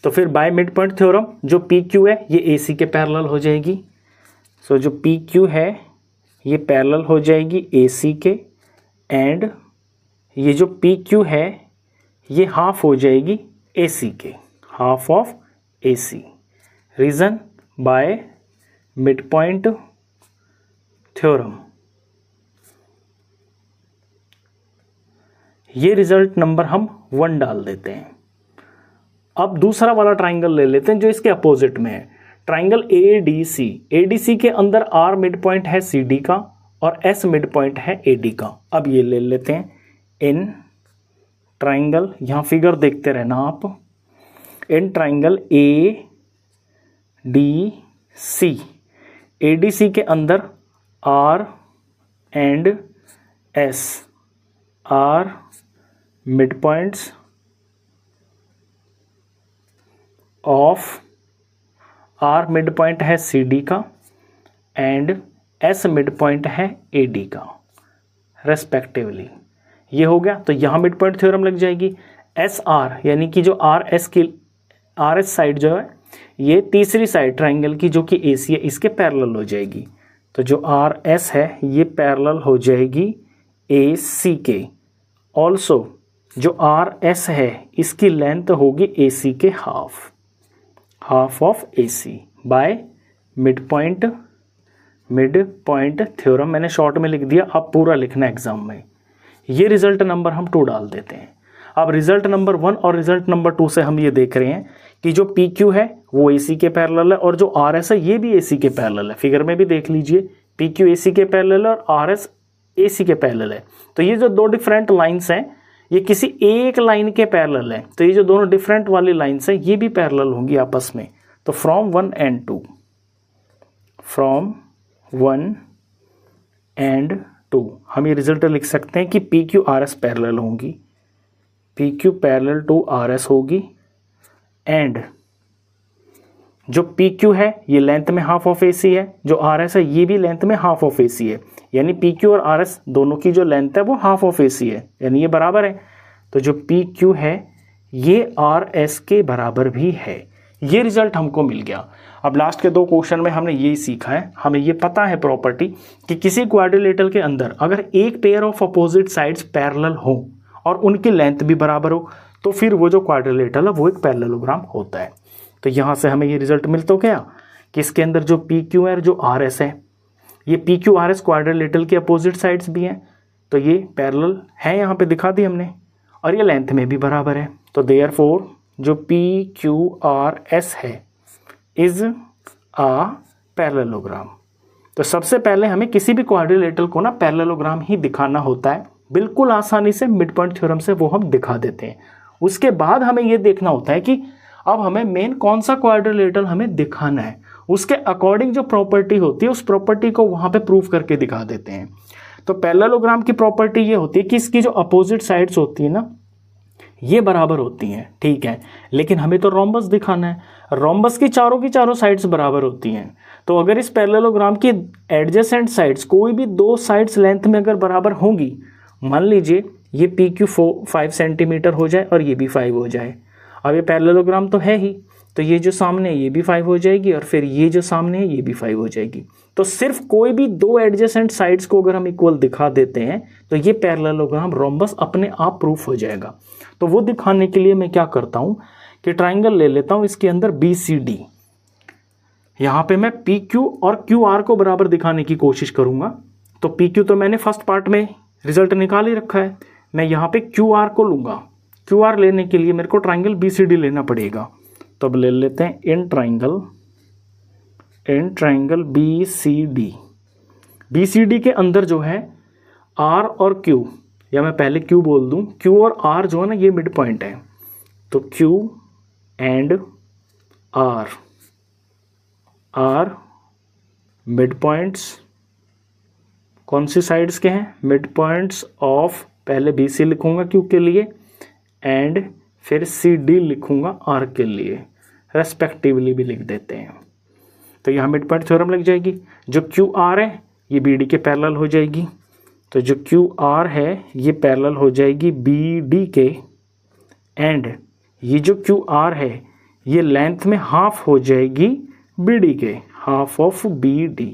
तो फिर बाय मिड पॉइंट थ्योरम जो पी क्यू है ये ए सी के पैरेलल हो जाएगी। सो जो पी क्यू है ये पैरेलल हो जाएगी ए सी के, एंड ये जो पी क्यू है ये हाफ हो जाएगी ए सी के, half of A C. Reason by mid point theorem. ये रिजल्ट नंबर हम 1 डाल देते हैं। अब दूसरा वाला ट्राइंगल ले लेते हैं जो इसके अपोजिट में है, triangle A D C. A D C के अंदर आर मिड पॉइंट है सी डी का और एस मिड पॉइंट है ए डी का। अब ये ले लेते हैं इन ट्राइंगल, यहाँ फिगर देखते रहना आप, in triangle A D C. A D C के अंदर R and S are mid points of, R mid point है सी डी का एंड एस मिड पॉइंट है ए डी का रेस्पेक्टिवली। ये हो गया, तो यहाँ मिड पॉइंट थ्योरम लग जाएगी। एस आर यानी कि जो आर एस की आर एस साइड जो है ये तीसरी साइड ट्राइंगल की जो कि ए सी है इसके पैरेलल हो जाएगी। तो जो आर एस है ये पैरेलल हो जाएगी ए सी के। ऑल्सो जो आर एस है इसकी लेंथ होगी ए सी के half, half of A C by mid point theorem. मैंने शॉर्ट में लिख दिया, अब पूरा लिखना एग्जाम में। ये रिजल्ट नंबर हम 2 डाल देते हैं। अब रिजल्ट नंबर 1 और रिजल्ट नंबर 2 से हम ये देख रहे हैं कि जो पी क्यू है वो ए सी के पैरेलल है और जो आर एस है ये भी ए सी के पैरेलल है। फिगर में भी देख लीजिए, पी क्यू ए सी के पैरेलल है और आर एस ए सी के पैरेलल है। तो ये जो 2 डिफरेंट लाइन्स हैं ये किसी एक लाइन के पैरेलल है। तो ये जो दोनों डिफरेंट वाली लाइन्स हैं ये भी पैरेलल होंगी आपस में। तो फ्रॉम 1 and 2, फ्रॉम 1 and 2 हम ये रिजल्ट लिख सकते हैं कि P Q R S parallel होंगी, P Q parallel to R S होगी, एंड जो पी क्यू है ये लेंथ में हाफ ऑफ ए सी है, जो आर एस है ये भी लेंथ में हाफ ऑफ ए सी है, यानी पी क्यू और आर एस दोनों की जो लेंथ है वो हाफ ऑफ ए सी है, यानी ये बराबर है। तो जो पी क्यू है ये आर एस के बराबर भी है। ये रिजल्ट हमको मिल गया। अब लास्ट के 2 क्वेश्चन में हमने यही सीखा है, हमें ये पता है प्रॉपर्टी कि किसी क्वाड्रिलेटरल के अंदर अगर एक pair of opposite sides parallel हो और उनकी लेंथ भी बराबर हो तो फिर वो जो क्वाड्रिलेटरल है वो एक पैरेललोग्राम होता है। तो यहाँ से हमें ये रिजल्ट मिल तो गया कि इसके अंदर जो पी क्यू है और जो आर एस है ये P Q R S quadrilateral के अपोजिट साइड्स भी हैं, तो ये पैरेलल है, यहाँ पे दिखा दी हमने, और ये लेंथ में भी बराबर है। तो देयरफॉर जो पी क्यू आर एस है इज आ पैरेललोग्राम। तो सबसे पहले हमें किसी भी क्वाड्रिलेटरल को ना पैरेललोग्राम ही दिखाना होता है, बिल्कुल आसानी से मिड पॉइंट थ्योरम से वो हम दिखा देते हैं। उसके बाद हमें ये देखना होता है कि अब हमें मेन कौन सा क्वाड्रिलेटरल हमें दिखाना है, उसके अकॉर्डिंग जो प्रॉपर्टी होती है उस प्रॉपर्टी को वहाँ पे प्रूफ करके दिखा देते हैं। तो पैरेललोग्राम की प्रॉपर्टी ये होती है कि इसकी जो अपोजिट साइड्स होती है ना ये बराबर होती हैं, ठीक है, लेकिन हमें तो रोम्बस दिखाना है, रोम्बस की चारों साइड्स बराबर होती हैं। तो अगर इस पैरेललोग्राम की एडजेसेंट साइड्स कोई भी 2 साइड्स लेंथ में अगर बराबर होंगी, मान लीजिए ये पी क्यू 5 सेंटीमीटर हो जाए और ये भी 5 हो जाए, अब ये पैरेललोग्राम तो है ही, तो ये जो सामने है ये भी 5 हो जाएगी और फिर ये जो सामने है ये भी 5 हो जाएगी। तो सिर्फ कोई भी 2 एडजेसेंट साइड्स को अगर हम इक्वल दिखा देते हैं तो ये पैरेललोग्राम रोम्बस अपने आप प्रूफ हो जाएगा। तो वो दिखाने के लिए मैं क्या करता हूँ कि ट्राइंगल ले लेता हूँ, इसके अंदर बी सी डी, यहाँ पे मैं पी क्यू और क्यू आर को बराबर दिखाने की कोशिश करूँगा। तो पी क्यू तो मैंने फर्स्ट पार्ट में रिजल्ट निकाल ही रखा है, मैं यहाँ पे क्यू आर को लूँगा। क्यू आर लेने के लिए मेरे को ट्राइंगल बी सी डी लेना पड़ेगा। तो अब ले लेते हैं in triangle B C D. B C D के अंदर जो है आर और क्यू, या मैं पहले क्यू बोल दूं, क्यू और आर जो है ना ये मिड पॉइंट है। तो Q and R mid points कौन सी साइड्स के हैं, मिड पॉइंट्स ऑफ, पहले बी सी लिखूंगा क्यू के लिए एंड फिर सी डी लिखूंगा आर के लिए, रेस्पेक्टिवली भी लिख देते हैं। तो यहाँ मिड पॉइंट थ्योरम लग जाएगी। जो क्यू आर है ये बी डी के पैरेलल हो जाएगी, तो जो क्यू आर है ये पैरेलल हो जाएगी बी डी के, एंड ये जो क्यू आर है ये लेंथ में हाफ हो जाएगी BD के, हाफ ऑफ BD।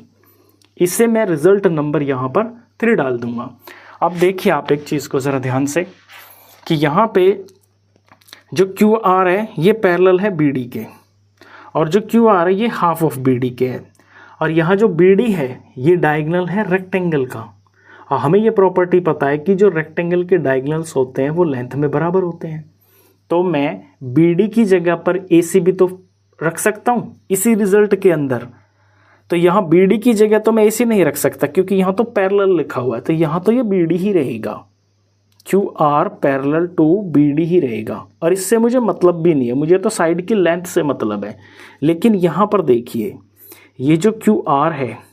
इससे मैं रिजल्ट नंबर यहाँ पर 3 डाल दूंगा। अब देखिए आप एक चीज़ को ज़रा ध्यान से कि यहाँ पे जो QR है ये पैरेलल है BD के, और जो QR है ये हाफ ऑफ BD के है, और यहाँ जो BD है ये डायगोनल है रेक्टेंगल का। और हमें ये प्रॉपर्टी पता है कि जो रेक्टेंगल के डायगोनल्स होते हैं वो लेंथ में बराबर होते हैं। तो मैं BD की जगह पर AC भी तो रख सकता हूँ इसी रिजल्ट के अंदर। तो यहाँ BD की जगह तो मैं AC नहीं रख सकता क्योंकि यहाँ तो पैरेलल लिखा हुआ है, तो यहाँ तो ये BD ही रहेगा, QR पैरेलल टू BD ही रहेगा। और इससे मुझे मतलब भी नहीं है, मुझे तो साइड की लेंथ से मतलब है। लेकिन यहाँ पर देखिए ये जो QR है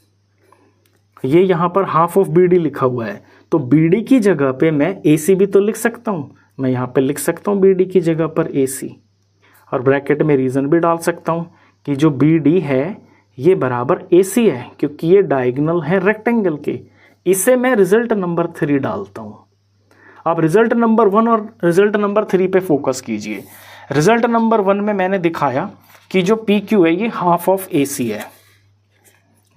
ये यहाँ पर हाफ ऑफ BD लिखा हुआ है, तो BD की जगह पे मैं AC भी तो लिख सकता हूँ। मैं यहाँ पे लिख सकता हूँ BD की जगह पर AC, और ब्रैकेट में रीज़न भी डाल सकता हूँ कि जो BD है ये बराबर AC है क्योंकि ये डायगोनल है रेक्टेंगल के। इससे मैं रिजल्ट नंबर 3 डालता हूँ। अब रिजल्ट नंबर 1 और रिजल्ट नंबर 3 पे फोकस कीजिए। रिजल्ट नंबर 1 में मैंने दिखाया कि जो PQ है ये हाफ ऑफ AC है।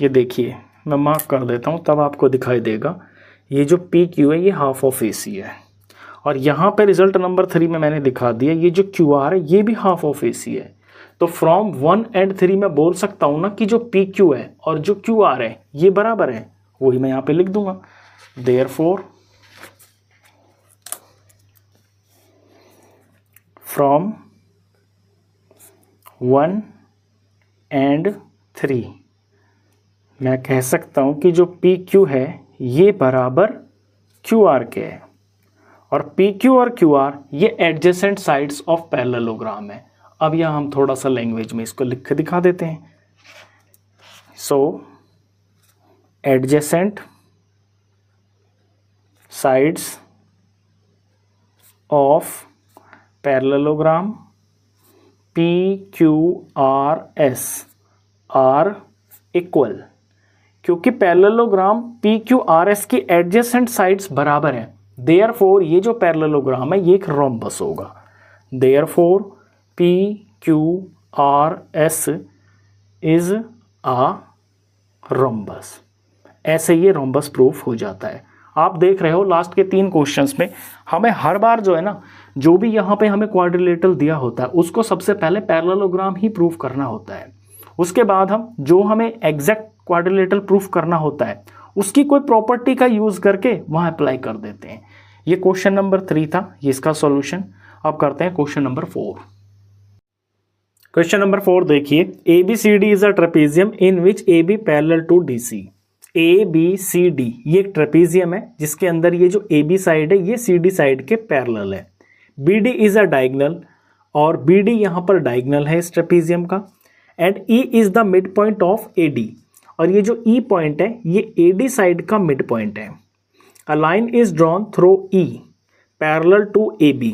ये देखिए मैं मार्क कर देता हूँ तब आपको दिखाई देगा, ये जो PQ है ये हाफ ऑफ AC है। और यहाँ पे रिजल्ट नंबर 3 में मैंने दिखा दिया ये जो QR है ये भी हाफ ऑफ AC है। तो फ्रॉम 1 एंड 3 मैं बोल सकता हूँ ना कि जो PQ है और जो QR है ये बराबर है, वही मैं यहाँ पे लिख दूंगा। देयरफॉर फ्रॉम 1 एंड 3 मैं कह सकता हूँ कि जो PQ है ये बराबर QR के है, और PQ और QR ये एडजेसेंट साइड्स ऑफ पैरेललोग्राम है। अब यहाँ हम थोड़ा सा लैंग्वेज में इसको लिख के दिखा देते हैं। So adjacent sides of parallelogram PQRS are equal, क्योंकि पैरेललोग्राम PQRS की एडजेसेंट साइड्स बराबर हैं, देयरफॉर ये जो पैरेललोग्राम है ये एक रोम्बस होगा। Therefore PQRS is a rhombus. ऐसे ये रोम्बस प्रूफ हो जाता है। आप देख रहे हो लास्ट के 3 क्वेश्चंस में हमें हर बार जो है ना, जो भी यहाँ पे हमें क्वाड्रिलेटरल दिया होता है उसको सबसे पहले पैरेललोग्राम ही प्रूफ करना होता है। उसके बाद हम जो हमें एग्जैक्ट क्वाड्रिलेटरल प्रूफ करना होता है उसकी कोई प्रॉपर्टी का यूज करके वहां अप्लाई कर देते हैं। ये क्वेश्चन नंबर 3 था, ये इसका सॉल्यूशन। अब करते हैं क्वेश्चन नंबर 4। क्वेश्चन नंबर 4 देखिए, ABCD is a trapezium in which AB parallel to DC। ABCD ये एक ट्रेपेजियम है जिसके अंदर ये जो AB साइड है ये CD साइड के पैरेलल है। BD इज अ डायगोनल, और BD यहाँ पर डायगोनल है इस ट्रेपेजियम का, and E is the mid point of AD, और ये जो E पॉइंट है ये AD साइड का मिड पॉइंट है। A line is drawn through E parallel to AB।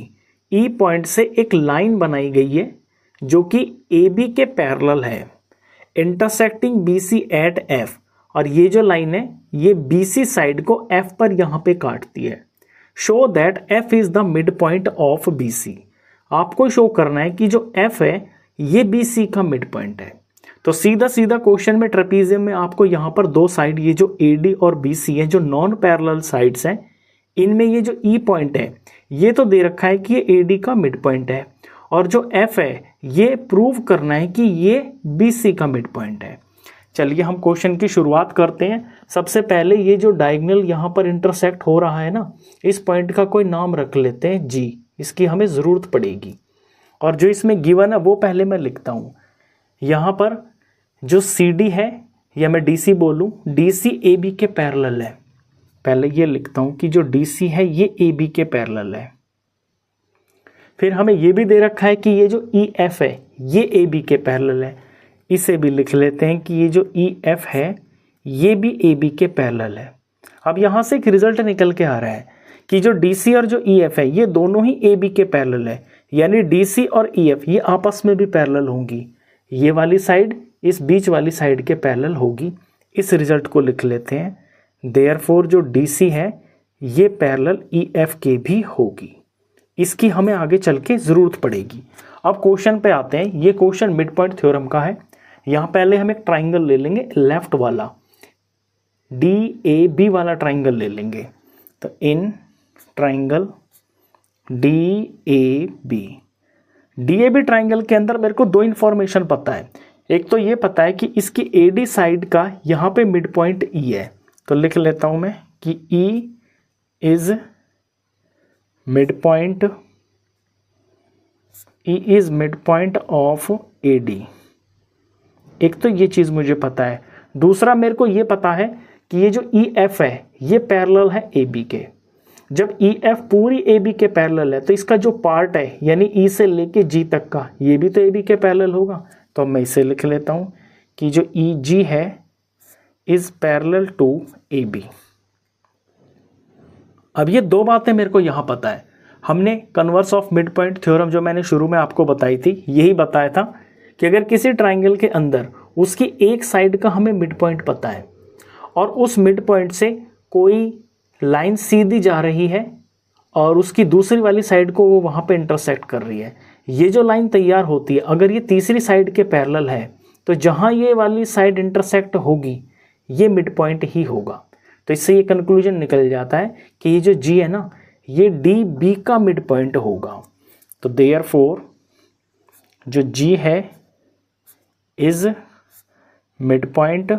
E point से एक लाइन बनाई गई है जो कि AB के पैरेलल है, इंटरसेक्टिंग BC एट F, और ये जो लाइन है ये BC साइड को F पर यहाँ पे काटती है। Show that F is the mid point of BC। आपको शो करना है कि जो F है ये BC का मिड पॉइंट है। तो सीधा सीधा क्वेश्चन में ट्रेपेजियम में आपको यहाँ पर 2 साइड ये जो AD और BC है जो नॉन पैरेलल साइड्स हैं, इनमें ये जो E पॉइंट है ये तो दे रखा है कि ये AD का मिड पॉइंट है, और जो F है ये प्रूव करना है कि ये BC का मिड पॉइंट है। चलिए हम क्वेश्चन की शुरुआत करते हैं। सबसे पहले ये जो डायगोनल यहाँ पर इंटरसेक्ट हो रहा है ना, इस पॉइंट का कोई नाम रख लेते हैं G, इसकी हमें ज़रूरत पड़ेगी। और जो इसमें गिवन है वो पहले मैं लिखता हूँ। यहाँ पर जो CD है या मैं DC बोलूँ, DC AB के पैरेलल है। पहले ये लिखता हूँ कि जो DC है ये AB के पैरेलल है। फिर हमें ये भी दे रखा है कि ये जो EF है ये AB के पैरेलल है। इसे भी लिख लेते हैं कि ये जो EF है ये भी AB के पैरेलल है। अब यहाँ से एक रिजल्ट निकल के आ रहा है कि जो DC और जो EF है ये दोनों ही AB के पैरेलल है, यानी DC और EF ये आपस में भी पैरेलल होंगी। ये वाली साइड इस बीच वाली साइड के पैरेलल होगी। इस रिजल्ट को लिख लेते हैं। देयरफॉर जो DC है ये पैरेलल EF के भी होगी। इसकी हमें आगे चल के ज़रूरत पड़ेगी। अब क्वेश्चन पे आते हैं। ये क्वेश्चन मिड पॉइंट थ्योरम का है। यहाँ पहले हम एक ट्राइंगल ले लेंगे, लेफ्ट वाला DAB वाला ट्राइंगल ले लेंगे। तो इन ट्राइंगल DAB ट्राइंगल के अंदर मेरे को दो इन्फॉर्मेशन पता है। एक तो ये पता है कि इसकी AD साइड का यहाँ पे मिड पॉइंट E है, तो लिख लेता हूँ मैं कि E is mid point of AD। एक तो ये चीज़ मुझे पता है। दूसरा मेरे को ये पता है कि ये जो EF है ये पैरेलल है AB के। जब EF पूरी AB के पैरेलल है तो इसका जो पार्ट है यानी E से लेके G तक का ये भी तो AB के पैरेलल होगा। तो मैं इसे लिख लेता हूँ कि जो EG है इज पैरेलल टू AB। अब ये दो बातें मेरे को यहाँ पता है। हमने converse of mid point theorem जो मैंने शुरू में आपको बताई थी, यही बताया था कि अगर किसी ट्राइंगल के अंदर उसकी एक साइड का हमें मिड पॉइंट पता है और उस मिड पॉइंट से कोई लाइन सीधी जा रही है और उसकी दूसरी वाली साइड को वो वहाँ पे इंटरसेक्ट कर रही है, ये जो लाइन तैयार होती है अगर ये तीसरी साइड के पैरेलल है तो जहाँ ये वाली साइड इंटरसेक्ट होगी ये मिड पॉइंट ही होगा। तो इससे ये कंक्लूजन निकल जाता है कि ये जो G है ना ये DB का मिड पॉइंट होगा। तो देयरफॉर जो G है is mid point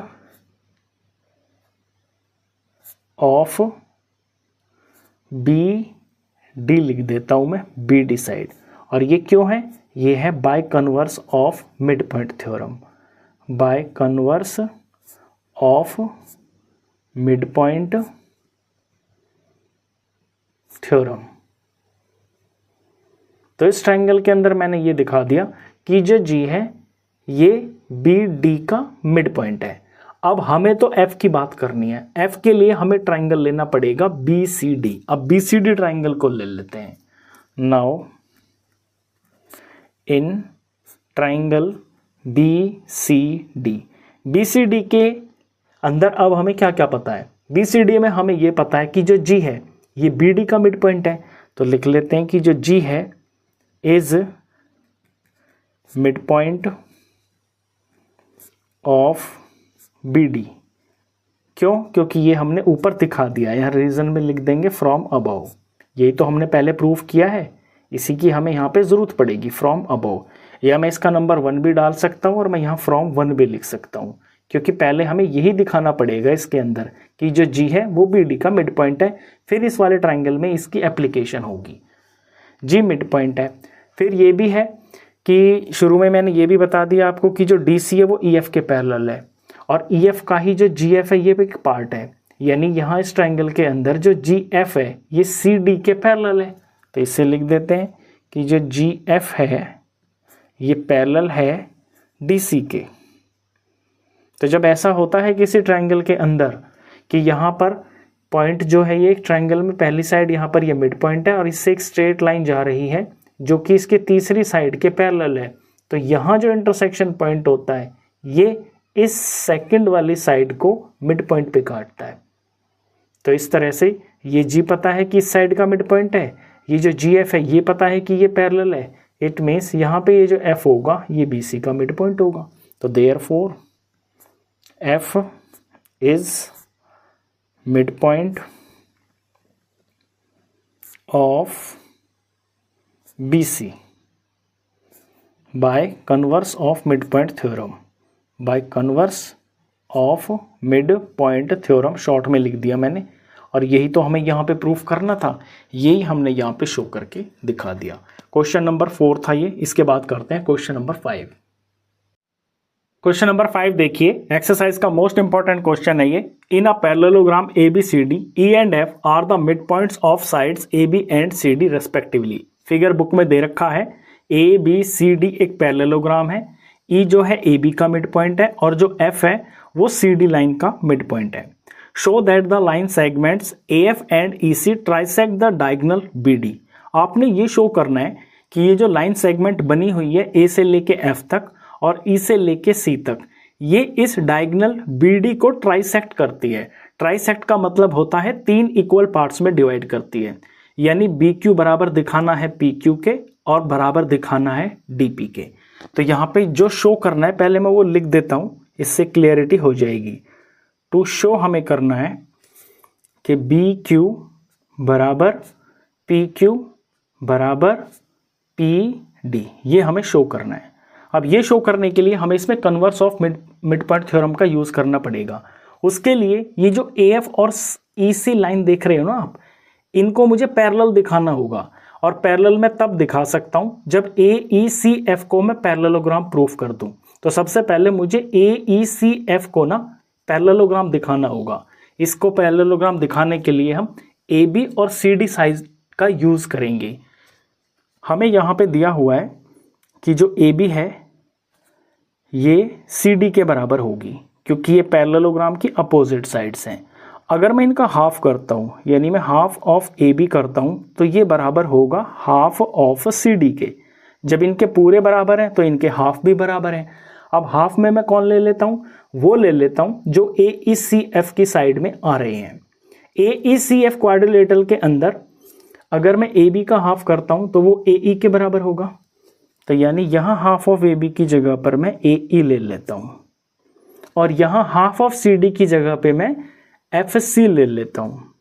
of BD लिख देता हूं मैं, BD साइड। और ये क्यों है? ये है bye converse of mid point theorem, by converse of mid point theorem. तो इस ट्रायंगल के अंदर मैंने ये दिखा दिया कि जो G है ये BD का मिड पॉइंट है। अब हमें तो F की बात करनी है। F के लिए हमें ट्रायंगल लेना पड़ेगा BCD। अब BCD ट्रायंगल को ले लेते हैं। नाउ इन ट्रायंगल BCD के अंदर अब हमें क्या क्या पता है? BCD में हमें ये पता है कि जो G है ये BD का मिड पॉइंट है। तो लिख लेते हैं कि जो G है is mid point of BD। क्यों? क्योंकि ये हमने ऊपर दिखा दिया है। यहाँ रीजन में लिख देंगे फ्रॉम अबव। यही तो हमने पहले प्रूफ किया है, इसी की हमें यहाँ पे ज़रूरत पड़ेगी, फ्रॉम अबव। या मैं इसका नंबर 1 भी डाल सकता हूँ और मैं यहाँ फ्रॉम 1 भी लिख सकता हूँ, क्योंकि पहले हमें यही दिखाना पड़ेगा इसके अंदर कि जो G है वो BD का मिड पॉइंट है। फिर इस वाले ट्राइंगल में इसकी एप्लीकेशन होगी। G मिड पॉइंट है। फिर ये भी है कि शुरू में मैंने ये भी बता दिया आपको कि जो DC है वो EF के पैरेलल है और EF का ही जो GF है ये भी एक पार्ट है। यानी यहाँ इस ट्राइंगल के अंदर जो GF है ये CD के पैरेलल है। तो इसे लिख देते हैं कि जो GF है ये पैरेलल है DC के। तो जब ऐसा होता है किसी ट्राइंगल के अंदर कि यहाँ पर पॉइंट जो है ये एक ट्राइंगल में पहली साइड यहाँ पर ये मिड पॉइंट है और इससे एक स्ट्रेट लाइन जा रही है जो कि इसके तीसरी साइड के पैरेलल है, तो यहाँ जो इंटरसेक्शन पॉइंट होता है ये इस सेकंड वाली साइड को मिड पॉइंट पे काटता है। तो इस तरह से ये G पता है कि इस साइड का मिड पॉइंट है, ये जो GF है ये पता है कि ये पैरेलल है। इट मीन्स यहाँ पे ये जो F होगा ये BC का मिड पॉइंट होगा। तो therefore F is mid point of BC bye converse of mid point theorem, by converse of mid point theorem short में लिख दिया मैंने। और यही तो हमें यहाँ पे प्रूफ करना था, यही हमने यहाँ पे शो करके दिखा दिया। क्वेश्चन नंबर 4 था ये। इसके बाद करते हैं क्वेश्चन नंबर 5। क्वेश्चन नंबर 5 देखिए, एक्सरसाइज का मोस्ट इंपॉर्टेंट क्वेश्चन है ये। In a parallelogram ABCD, E and F are the mid points of sides AB and CD respectively. Figure book में दे रखा है ABCD एक पैरेललोग्राम है, E जो है AB का मिड पॉइंट है और जो F है वो CD लाइन का मिड पॉइंट है। Show that the line segments AF and EC trisect the diagonal BD। आपने ये शो करना है कि ये जो लाइन सेगमेंट बनी हुई है A से लेके F तक और E से लेके C तक, ये इस डायगोनल BD को ट्राइसेक्ट करती है। ट्राइसेक्ट का मतलब होता है 3 इक्वल पार्ट्स में डिवाइड करती है। यानी BQ बराबर दिखाना है PQ के और बराबर दिखाना है डीपी के। तो यहाँ पे जो शो करना है पहले मैं वो लिख देता हूँ, इससे क्लियरिटी हो जाएगी। टू शो हमें करना है कि बी क्यू बराबर पी क्यू बराबर पी डी, ये हमें शो करना है। अब ये शो करने के लिए हमें इसमें converse of mid point theorem का यूज़ करना पड़ेगा। उसके लिए ये जो ए एफ और ई सी लाइन देख रहे हो ना आप, इनको मुझे पैरेलल दिखाना होगा। और पैरेलल मैं तब दिखा सकता हूँ जब ए ई सी एफ को मैं पैरेललोग्राम प्रूफ कर दूँ। तो सबसे पहले मुझे ए ई सी एफ को ना पैरेललोग्राम दिखाना होगा। इसको पैरेललोग्राम दिखाने के लिए हम ए बी और सी डी साइज का यूज़ करेंगे। हमें यहाँ पे दिया हुआ है कि जो ए बी है ये सी डी के बराबर होगी, क्योंकि ये पैरेललोग्राम की अपोजिट साइड्स हैं। अगर मैं इनका हाफ करता हूँ, यानी मैं हाफ ऑफ ए बी करता हूँ, तो ये बराबर होगा हाफ ऑफ सी डी के। जब इनके पूरे बराबर हैं तो इनके हाफ भी बराबर हैं। अब हाफ में मैं कौन ले लेता हूँ, वो ले लेता हूँ जो ए ई सी एफ की साइड में आ रहे हैं। A E C F quadrilateral के अंदर अगर मैं ए बी का हाफ करता हूँ तो वो ए ई के बराबर होगा। तो यानी यहाँ हाफ ऑफ ए बी की जगह पर मैं ए ई ले लेता हूँ, और यहाँ हाफ ऑफ सी डी की जगह पे मैं एफ सी ले लेता हूँ।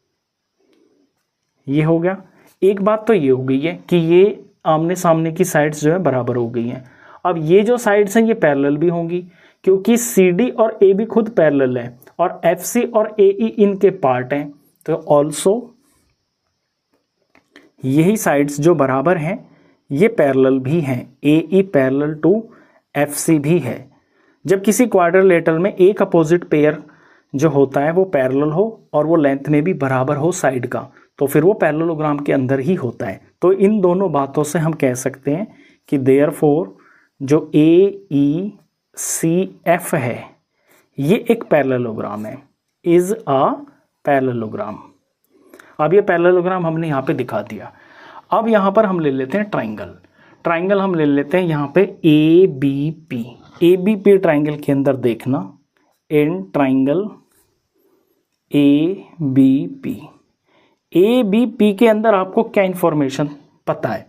ये हो गया। एक बात तो ये हो गई है कि ये आमने सामने की साइड्स जो है बराबर हो गई हैं। अब ये जो साइड्स हैं ये पैरेलल भी होंगी, क्योंकि सी डी और ए बी खुद पैरेलल है और एफ सी और ए ई इनके पार्ट हैं। तो ऑल्सो यही साइड्स जो बराबर हैं ये पैरेलल भी हैं। A E parallel to F C भी है। जब किसी क्वाड्रिलेटरल में एक अपोजिट पेयर जो होता है वो पैरेलल हो और वो लेंथ में भी बराबर हो साइड का, तो फिर वो पैरेललोग्राम के अंदर ही होता है। तो इन दोनों बातों से हम कह सकते हैं कि देयरफॉर जो ए ई सी एफ है ये एक पैरेललोग्राम है, इज अ पैरेललोग्राम। अब ये पैरेललोग्राम हमने यहाँ पे दिखा दिया। अब यहाँ पर हम ले लेते हैं ट्राइंगल। ट्राइंगल हम ले लेते हैं यहाँ पे A B P. A B P triangle के अंदर देखना, in triangle A B P. A B P के अंदर आपको क्या इंफॉर्मेशन पता है?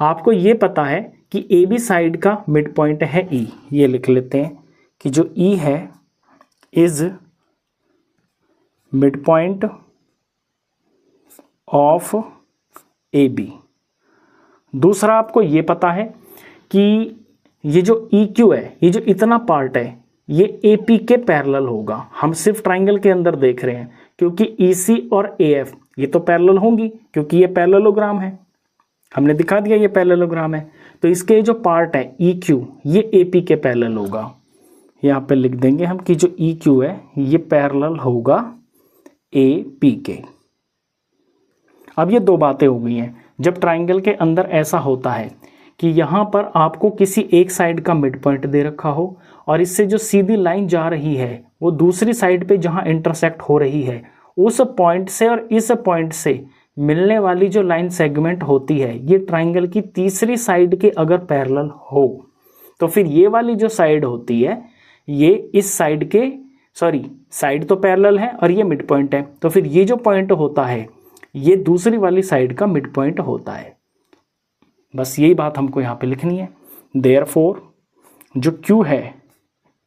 आपको ये पता है कि ए बी साइड का मिड पॉइंट है ई। ये लिख लेते हैं कि जो ई है is mid point of A B. दूसरा आपको ये पता है कि ये जो ई क्यू है, ये जो इतना पार्ट है, ये ए पी के पैरेलल होगा। हम सिर्फ ट्राइंगल के अंदर देख रहे हैं, क्योंकि ई सी और ए एफ ये तो पैरेलल होंगी, क्योंकि ये पैरेललोग्राम है। हमने दिखा दिया ये पैरेललोग्राम है। तो इसके जो पार्ट है ई क्यू, ये ए पी के पैरेलल होगा। यहाँ पे लिख देंगे हम कि जो ई क्यू है ये पैरेलल होगा ए पी के। अब ये दो बातें हो गई हैं। जब ट्राइंगल के अंदर ऐसा होता है कि यहाँ पर आपको किसी एक साइड का मिड पॉइंट दे रखा हो और इससे जो सीधी लाइन जा रही है वो दूसरी साइड पे जहाँ इंटरसेक्ट हो रही है, उस पॉइंट से और इस पॉइंट से मिलने वाली जो लाइन सेगमेंट होती है, ये ट्राइंगल की तीसरी साइड के अगर पैरेलल हो, तो फिर ये वाली जो साइड होती है ये इस साइड के, सॉरी साइड तो पैरेलल है और ये मिड पॉइंट है, तो फिर ये जो पॉइंट होता है ये दूसरी वाली साइड का मिड पॉइंट होता है। बस यही बात हमको यहाँ पे लिखनी है। देयरफॉर जो Q है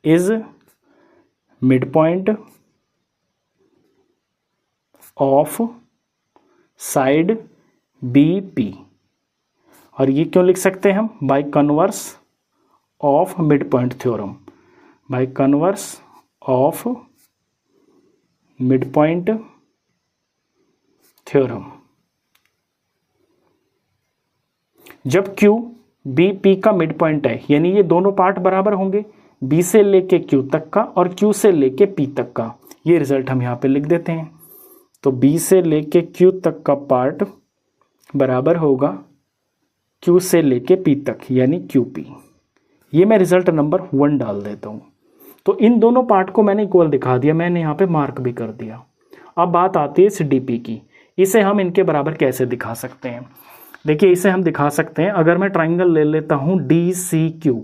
is mid point of side B P. और ये क्यों लिख सकते हैं हम? By converse of mid point theorem. By converse of mid point theorem. जब Q बी पी का मिड पॉइंट है, यानी ये दोनों पार्ट बराबर होंगे, B से लेके Q तक का और Q से लेके P तक का। ये रिजल्ट हम यहाँ पे लिख देते हैं। तो B से लेके Q तक का पार्ट बराबर होगा Q से लेके P तक, यानी QP। ये मैं रिजल्ट नंबर 1 डाल देता हूँ। तो इन दोनों पार्ट को मैंने इक्वल दिखा दिया, मैंने यहाँ पे मार्क भी कर दिया। अब बात आती है इस DP की। इसे हम इनके बराबर कैसे दिखा सकते हैं? देखिए इसे हम दिखा सकते हैं, अगर मैं ट्राइंगल ले लेता हूँ DCQ,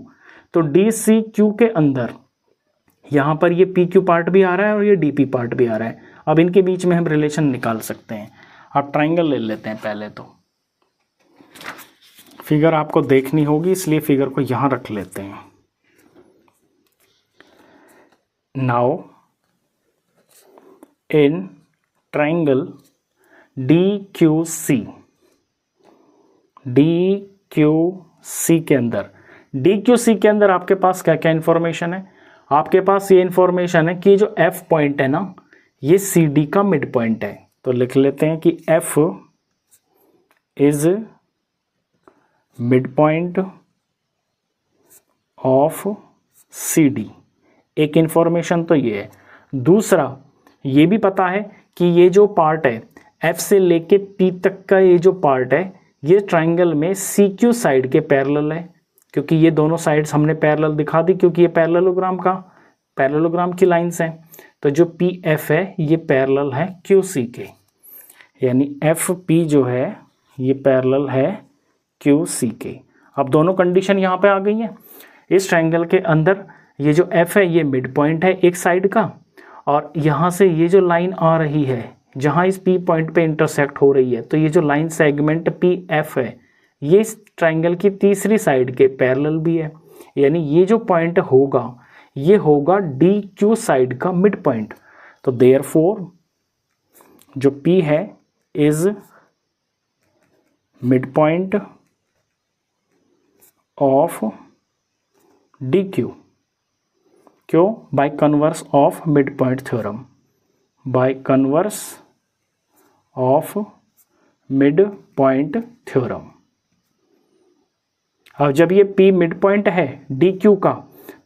तो DCQ के अंदर यहाँ पर ये PQ पार्ट भी आ रहा है और ये DP पार्ट भी आ रहा है। अब इनके बीच में हम रिलेशन निकाल सकते हैं। आप ट्राइंगल ले लेते हैं पहले, तो फिगर आपको देखनी होगी, इसलिए फिगर को यहां रख लेते हैं। नाउ इन ट्रायंगल DQC के अंदर, DQC के अंदर आपके पास क्या क्या इंफॉर्मेशन है? आपके पास ये इंफॉर्मेशन है कि जो F पॉइंट है ना, ये CD का मिड पॉइंट है। तो लिख लेते हैं कि F is mid point of CD। एक इंफॉर्मेशन तो ये है। दूसरा ये भी पता है कि ये जो पार्ट है F से लेके P तक का, ये जो पार्ट है ये ट्रायंगल में CQ साइड के पैरेलल है, क्योंकि ये दोनों साइड्स हमने पैरेलल दिखा दी, क्योंकि ये पैरेललोग्राम की लाइंस हैं। तो जो PF है ये पैरेलल है QC के, यानी FP जो है ये पैरेलल है QC के। अब दोनों कंडीशन यहाँ पे आ गई हैं। इस ट्रायंगल के अंदर ये जो F है ये मिड पॉइंट है एक साइड का, और यहाँ से ये जो लाइन आ रही है जहाँ इस P पॉइंट पे इंटरसेक्ट हो रही है, तो ये जो लाइन सेगमेंट PF है ये इस ट्रायंगल की तीसरी साइड के पैरेलल भी है, यानी ये जो पॉइंट होगा ये होगा DQ साइड का मिड पॉइंट। तो देयरफॉर जो P है is mid point of DQ। क्यों? Bye converse of mid point theorem, by converse of mid point theorem. अब जब ये P मिड पॉइंट है DQ का,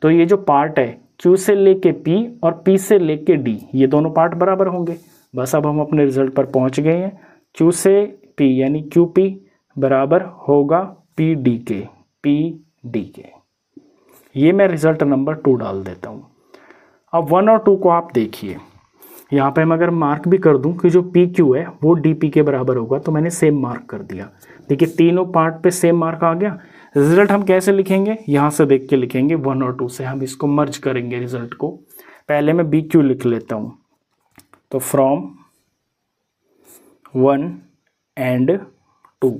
तो ये जो पार्ट है Q से लेके P और P से लेके D, ये दोनों पार्ट बराबर होंगे। बस अब हम अपने रिजल्ट पर पहुंच गए हैं। Q से P यानी QP बराबर होगा PD के। ये मैं रिजल्ट नंबर 2 डाल देता हूँ। अब 1 और 2 को आप देखिए, यहाँ पे मैं अगर मार्क भी कर दूं कि जो PQ है वो DP के बराबर होगा, तो मैंने सेम मार्क कर दिया। देखिए तीनों पार्ट पे सेम मार्क आ गया। रिजल्ट हम कैसे लिखेंगे? यहाँ से देख के लिखेंगे, 1 और 2 से हम इसको मर्ज करेंगे रिजल्ट को। पहले मैं BQ लिख लेता हूँ, तो फ्रॉम 1 एंड 2,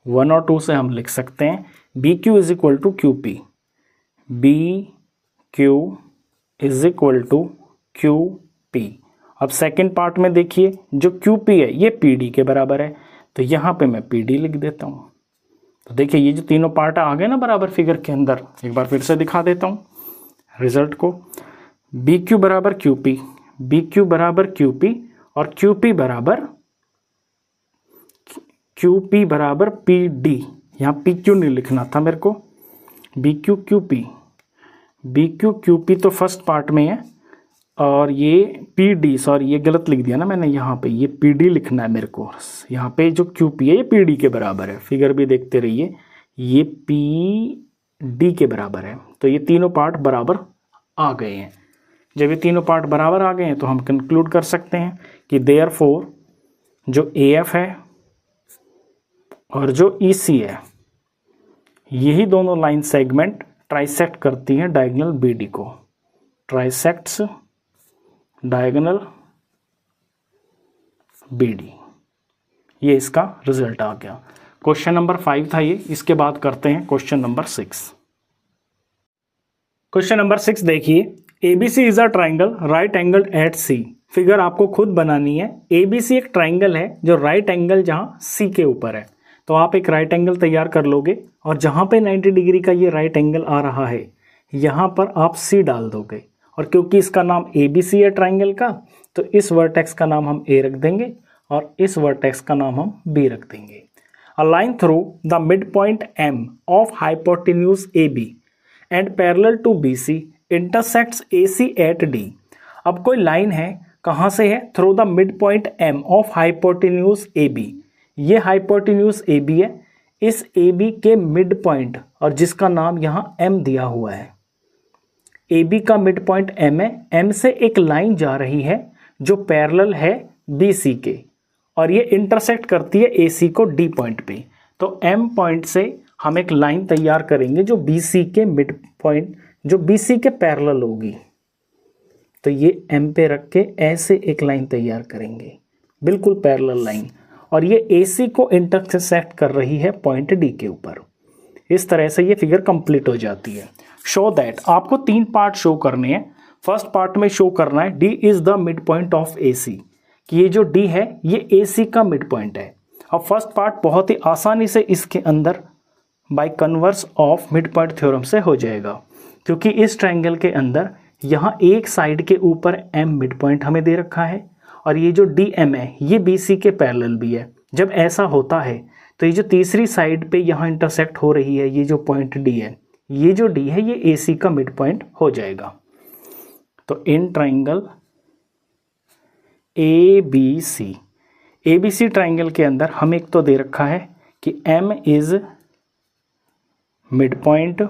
1 और 2 से हम लिख सकते हैं BQ is equal to QP, BQ is equal to QP। अब सेकेंड पार्ट में देखिए, जो QP है ये PD के बराबर है, तो यहाँ पे मैं PD लिख देता हूँ। तो देखिए ये जो तीनों पार्ट आ गए ना बराबर फिगर के अंदर, एक बार फिर से दिखा देता हूँ रिजल्ट को। BQ बराबर QP, BQ बराबर QP और QP बराबर PD। यहाँ PQ नहीं लिखना था मेरे को, BQ QP तो फर्स्ट पार्ट में है, और ये PD, सॉरी ये गलत लिख दिया ना मैंने, यहाँ पे ये PD लिखना है मेरे को। यहाँ पे जो QP है ये PD के बराबर है, फिगर भी देखते रहिए, ये PD के बराबर है। तो ये तीनों पार्ट बराबर आ गए हैं। जब ये तीनों पार्ट बराबर आ गए हैं तो हम कंक्लूड कर सकते हैं कि देयरफॉर जो AF है और जो EC है, यही दोनों लाइन सेगमेंट ट्राइसेक्ट करती हैं डायगोनल BD को। ट्राइसेक्ट्स डायगोनल BD। ये इसका रिजल्ट आ गया। क्वेश्चन नंबर 5 था ये। इसके बाद करते हैं क्वेश्चन नंबर 6। क्वेश्चन नंबर 6 देखिए, ABC is a triangle right angle at C। Figure आपको खुद बनानी है। ABC एक ट्राइंगल है जो राइट एंगल जहां C के ऊपर है, तो आप एक राइट एंगल तैयार कर लोगे, और जहां पे 90 डिग्री का ये राइट एंगल आ रहा है यहाँ पर आप C डाल दोगे, और क्योंकि इसका नाम ABC है ट्राइंगल का, तो इस वर्टेक्स का नाम हम A रख देंगे और इस वर्टेक्स का नाम हम B रख देंगे। A line through the mid point M of hypotenuse AB and parallel to BC intersects AC at D। अब कोई लाइन है, कहाँ से है? Through the mid point M of hypotenuse AB। ये हाइपोटेन्यूज AB है, इस AB के मिड पॉइंट, और जिसका नाम यहाँ M दिया हुआ है। AB का मिड पॉइंट M है, M से एक लाइन जा रही है जो पैरेलल है BC के, और ये इंटरसेक्ट करती है AC को D पॉइंट पे। तो M पॉइंट से हम एक लाइन तैयार करेंगे जो BC के मिड पॉइंट, जो BC के पैरेलल होगी। तो ये M पे रख के ऐसे एक लाइन तैयार करेंगे, बिल्कुल पैरेलल लाइन, और ये AC को इंटरसेक्ट कर रही है पॉइंट D के ऊपर। इस तरह से ये फिगर कंप्लीट हो जाती है। शो दैट, आपको 3 पार्ट शो करने हैं। फर्स्ट पार्ट में शो करना है D is the mid point of A C, कि ये जो डी है ये ए सी का मिड पॉइंट है। अब फर्स्ट पार्ट बहुत ही आसानी से इसके अंदर bye converse of mid point theorem से हो जाएगा, क्योंकि इस ट्रायंगल के अंदर यहाँ एक साइड के ऊपर एम मिड पॉइंट हमें दे रखा है और ये जो डी एम है ये बी सी के पैरेलल भी है। जब ऐसा होता है तो ये जो तीसरी साइड पे यहाँ इंटरसेक्ट हो रही है ये जो पॉइंट डी है, ये जो डी है ये ए सी का मिड पॉइंट हो जाएगा। तो in triangle A B C triangle के अंदर हमें एक तो दे रखा है कि M is mid point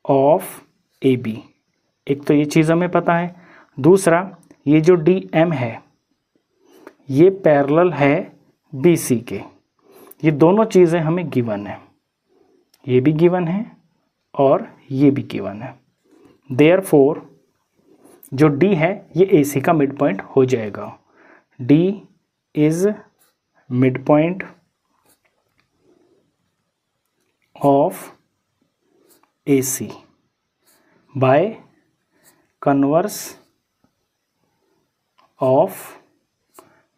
of A B, एक तो ये चीज़ हमें पता है। दूसरा ये जो डी एम है ये पैरेलल है बी सी के, ये दोनों चीज़ें हमें गिवन है, ये भी गिवन है और ये भी गिवन है। देयरफॉर जो डी है ये ए सी का मिड पॉइंट हो जाएगा। D is mid point of A C by converse of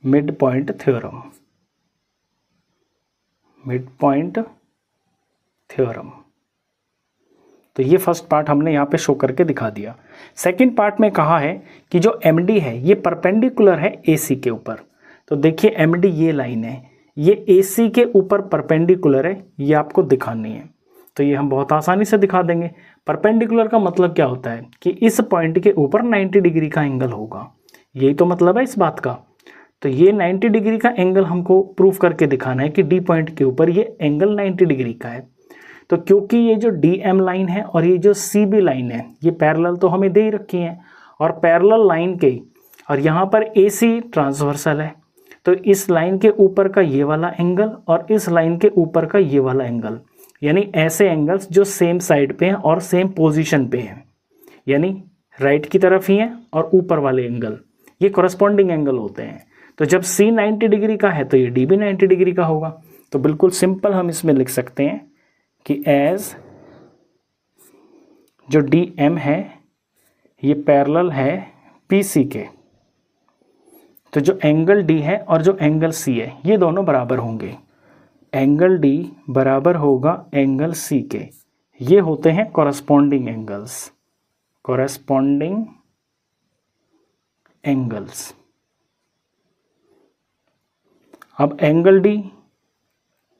mid point theorem. Mid point theorem, तो ये फर्स्ट पार्ट हमने यहाँ पे शो करके दिखा दिया। सेकंड पार्ट में कहा है कि जो एम डी है ये परपेंडिकुलर है ए सी के ऊपर। तो देखिए एम डी ये लाइन है, ये ए सी के ऊपर परपेंडिकुलर है, ये आपको दिखानी है। तो ये हम बहुत आसानी से दिखा देंगे। परपेंडिकुलर का मतलब क्या होता है कि इस पॉइंट के ऊपर 90 डिग्री का एंगल होगा, यही तो मतलब है इस बात का। तो ये 90 डिग्री का एंगल हमको प्रूफ करके दिखाना है कि डी पॉइंट के ऊपर ये एंगल 90 डिग्री का है। तो क्योंकि ये जो डी एम लाइन है और ये जो सी बी लाइन है ये पैरेलल तो हमें दे ही रखी हैं, और पैरेलल लाइन के और यहाँ पर ए सी ट्रांसवर्सल है, तो इस लाइन के ऊपर का ये वाला एंगल और इस लाइन के ऊपर का ये वाला एंगल, यानी ऐसे एंगल्स जो सेम साइड पे हैं और सेम पोजीशन पे हैं, यानी राइट की तरफ ही हैं और ऊपर वाले एंगल ये कॉरस्पॉन्डिंग एंगल होते हैं। तो जब C 90 डिग्री का है तो ये D भी 90 डिग्री का होगा। तो बिल्कुल सिंपल हम इसमें लिख सकते हैं कि एज जो DM है ये पैरेलल है PC के, तो जो एंगल D है और जो एंगल C है ये दोनों बराबर होंगे। एंगल D बराबर होगा एंगल C के, ये होते हैं कॉरस्पॉन्डिंग एंगल्स। Corresponding angles. अब angle D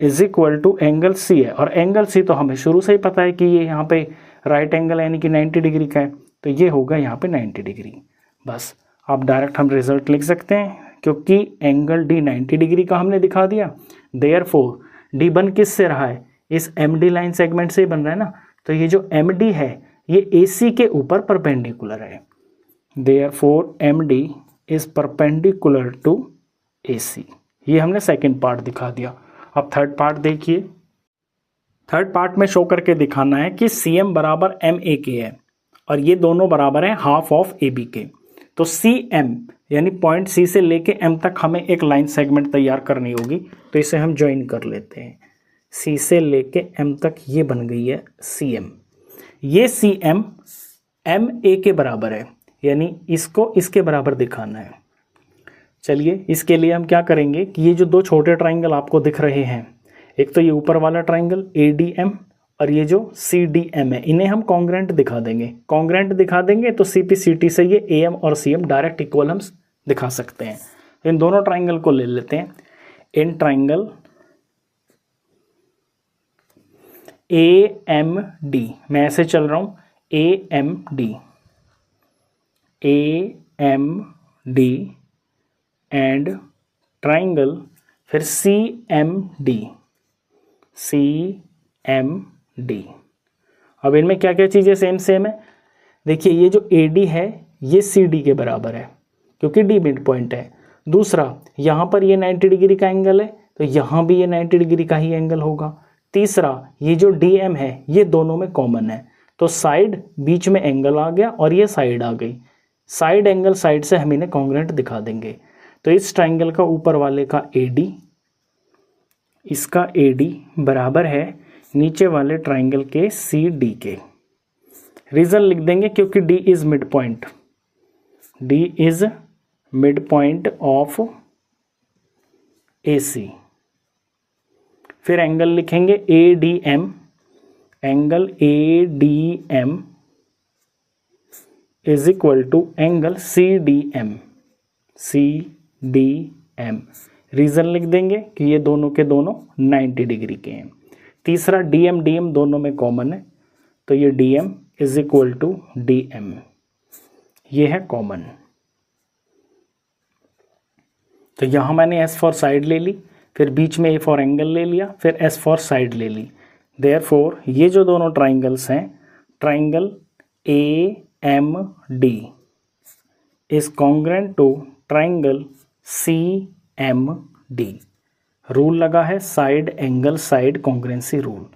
is equal to angle C है, और एंगल C तो हमें शुरू से ही पता है कि ये यहाँ पे राइट एंगल यानी कि 90 डिग्री का है, तो ये होगा यहाँ पे 90 डिग्री। बस अब डायरेक्ट हम रिजल्ट लिख सकते हैं, क्योंकि एंगल D 90 डिग्री का हमने दिखा दिया। देयरफॉर D बन किस से रहा है, इस MD लाइन सेगमेंट से ही बन रहा है ना, तो ये जो MD है ये AC के ऊपर परपेंडिकुलर है। Therefore MD is perpendicular to AC। ये हमने सेकंड पार्ट दिखा दिया। अब थर्ड पार्ट देखिए। थर्ड पार्ट में शो करके दिखाना है कि CM बराबर MA के है और ये दोनों बराबर हैं हाफ ऑफ AB के। तो CM यानी पॉइंट C से लेके M तक हमें एक लाइन सेगमेंट तैयार करनी होगी, तो इसे हम ज्वाइन कर लेते हैं। C से लेके M तक ये बन गई है CM। ये CM MA के बराबर है, यानी इसको इसके बराबर दिखाना है। चलिए इसके लिए हम क्या करेंगे कि ये जो दो छोटे ट्राइंगल आपको दिख रहे हैं, एक तो ये ऊपर वाला ट्राइंगल ADM और ये जो CDM है, इन्हें हम कॉन्ग्रेंट दिखा देंगे। कॉन्ग्रेंट दिखा देंगे तो CPCT से ये AM और CM डायरेक्ट इक्वल हम दिखा सकते हैं। इन दोनों ट्राइंगल को ले लेते हैं। इन ट्राइंगल AMD, मैं ऐसे चल रहा हूँ, AMD एंड ट्राइंगल फिर CMD। अब इनमें क्या क्या चीज़ें सेम है। देखिए ये जो AD है ये CD के बराबर है क्योंकि D मिड पॉइंट है। दूसरा यहाँ पर ये 90 डिग्री का एंगल है तो यहाँ भी ये 90 डिग्री का ही एंगल होगा। तीसरा ये जो DM है ये दोनों में कॉमन है, तो साइड बीच में एंगल आ गया और ये साइड आ गई। साइड एंगल साइड से हम इन्हें कॉन्ग्रेंट दिखा देंगे। तो इस ट्राइंगल का ऊपर वाले का AD इसका AD बराबर है नीचे वाले ट्राइंगल के CD के। रीज़न लिख देंगे क्योंकि D is mid point, D is mid point of AC। फिर एंगल लिखेंगे ADM, angle ADM is equal to angle CDM, CDM। Reason लिख देंगे कि ये दोनों के दोनों 90 डिग्री के हैं। तीसरा DM, DM दोनों में कॉमन है, तो ये DM is equal to DM, ये है कॉमन। तो यहाँ मैंने S फॉर साइड ले ली, फिर बीच में A फॉर एंगल ले लिया, फिर S फॉर साइड ले ली। देयरफॉर ये जो दोनों ट्राइंगल्स हैं, triangle AMD is congruent to triangle CMD। Rule लगा है side angle side congruency rule.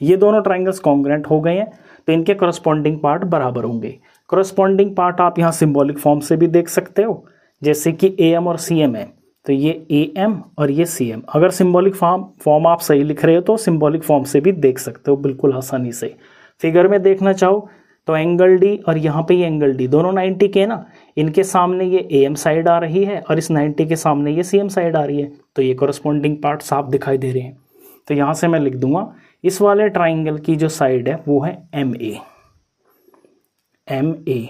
ये दोनों ट्राइंगल्स कॉन्ग्रेंट हो गए हैं, तो इनके करस्पॉन्डिंग पार्ट बराबर होंगे। करस्पॉन्डिंग पार्ट आप यहाँ सिंबॉलिक फॉर्म से भी देख सकते हो, जैसे कि AM और CM है, तो ये AM और ये CM। अगर सिंबॉलिक फॉर्म आप सही लिख रहे हो तो सिंबॉलिक फॉर्म से भी देख सकते हो बिल्कुल आसानी से। फिगर में देखना चाहो तो एंगल D और यहाँ पे ये एंगल D दोनों 90 के ना, इनके सामने ये AM साइड आ रही है और इस 90 के सामने ये CM साइड आ रही है, तो ये करस्पॉन्डिंग पार्ट साफ दिखाई दे रहे हैं। तो यहाँ से मैं लिख दूंगा इस वाले ट्राइंगल की जो साइड है वो है MA,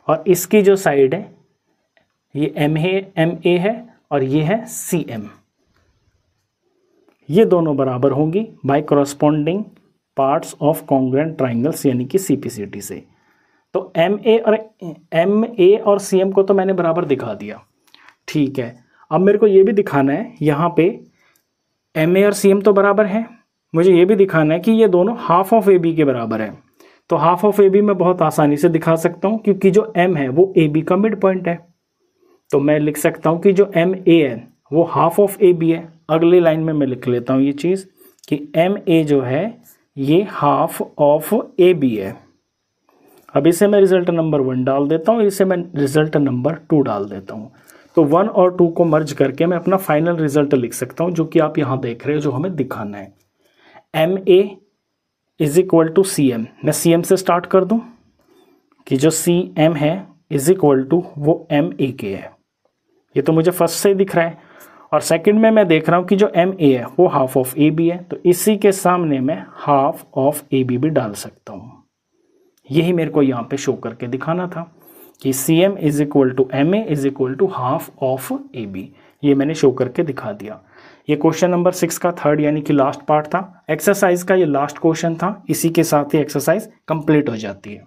और इसकी जो साइड है ये MA है और ये है CM। ये दोनों बराबर होंगी by corresponding parts of congruent triangles, यानी कि CPCT से। तो MA और CM को तो मैंने बराबर दिखा दिया, ठीक है। अब मेरे को ये भी दिखाना है, यहाँ पे MA और CM तो बराबर हैं, मुझे ये भी दिखाना है कि ये दोनों हाफ ऑफ AB के बराबर है। तो हाफ ऑफ AB मैं बहुत आसानी से दिखा सकता हूँ, क्योंकि जो M है वो AB का मिड पॉइंट है। तो मैं लिख सकता हूँ कि जो MA है वो हाफ ऑफ AB है। अगली लाइन में मैं लिख लेता हूँ ये चीज़ कि MA जो है ये हाफ ऑफ AB है। अब इसे मैं रिजल्ट नंबर 1 डाल देता हूँ, इसे मैं रिजल्ट नंबर 2 डाल देता हूँ। तो 1 और 2 को मर्ज करके मैं अपना फाइनल रिजल्ट लिख सकता हूँ, जो कि आप यहाँ देख रहे हो, जो हमें दिखाना है। MA is equal to CM। मैं CM से स्टार्ट कर दूँ कि जो CM है इज इक्वल टू वो MA के है। ये तो मुझे फर्स्ट से ही दिख रहा है। और सेकंड में मैं देख रहा हूँ कि जो MA है वो हाफ ऑफ AB है, तो इसी के सामने मैं हाफ ऑफ AB भी डाल सकता हूँ। यही मेरे को यहाँ पे शो करके दिखाना था कि CM is equal to MA is equal to half of AB। ये मैंने शो करके दिखा दिया। ये क्वेश्चन नंबर 6 का थर्ड यानी कि लास्ट पार्ट था। एक्सरसाइज का ये लास्ट क्वेश्चन था। इसी के साथ ही एक्सरसाइज कंप्लीट हो जाती है।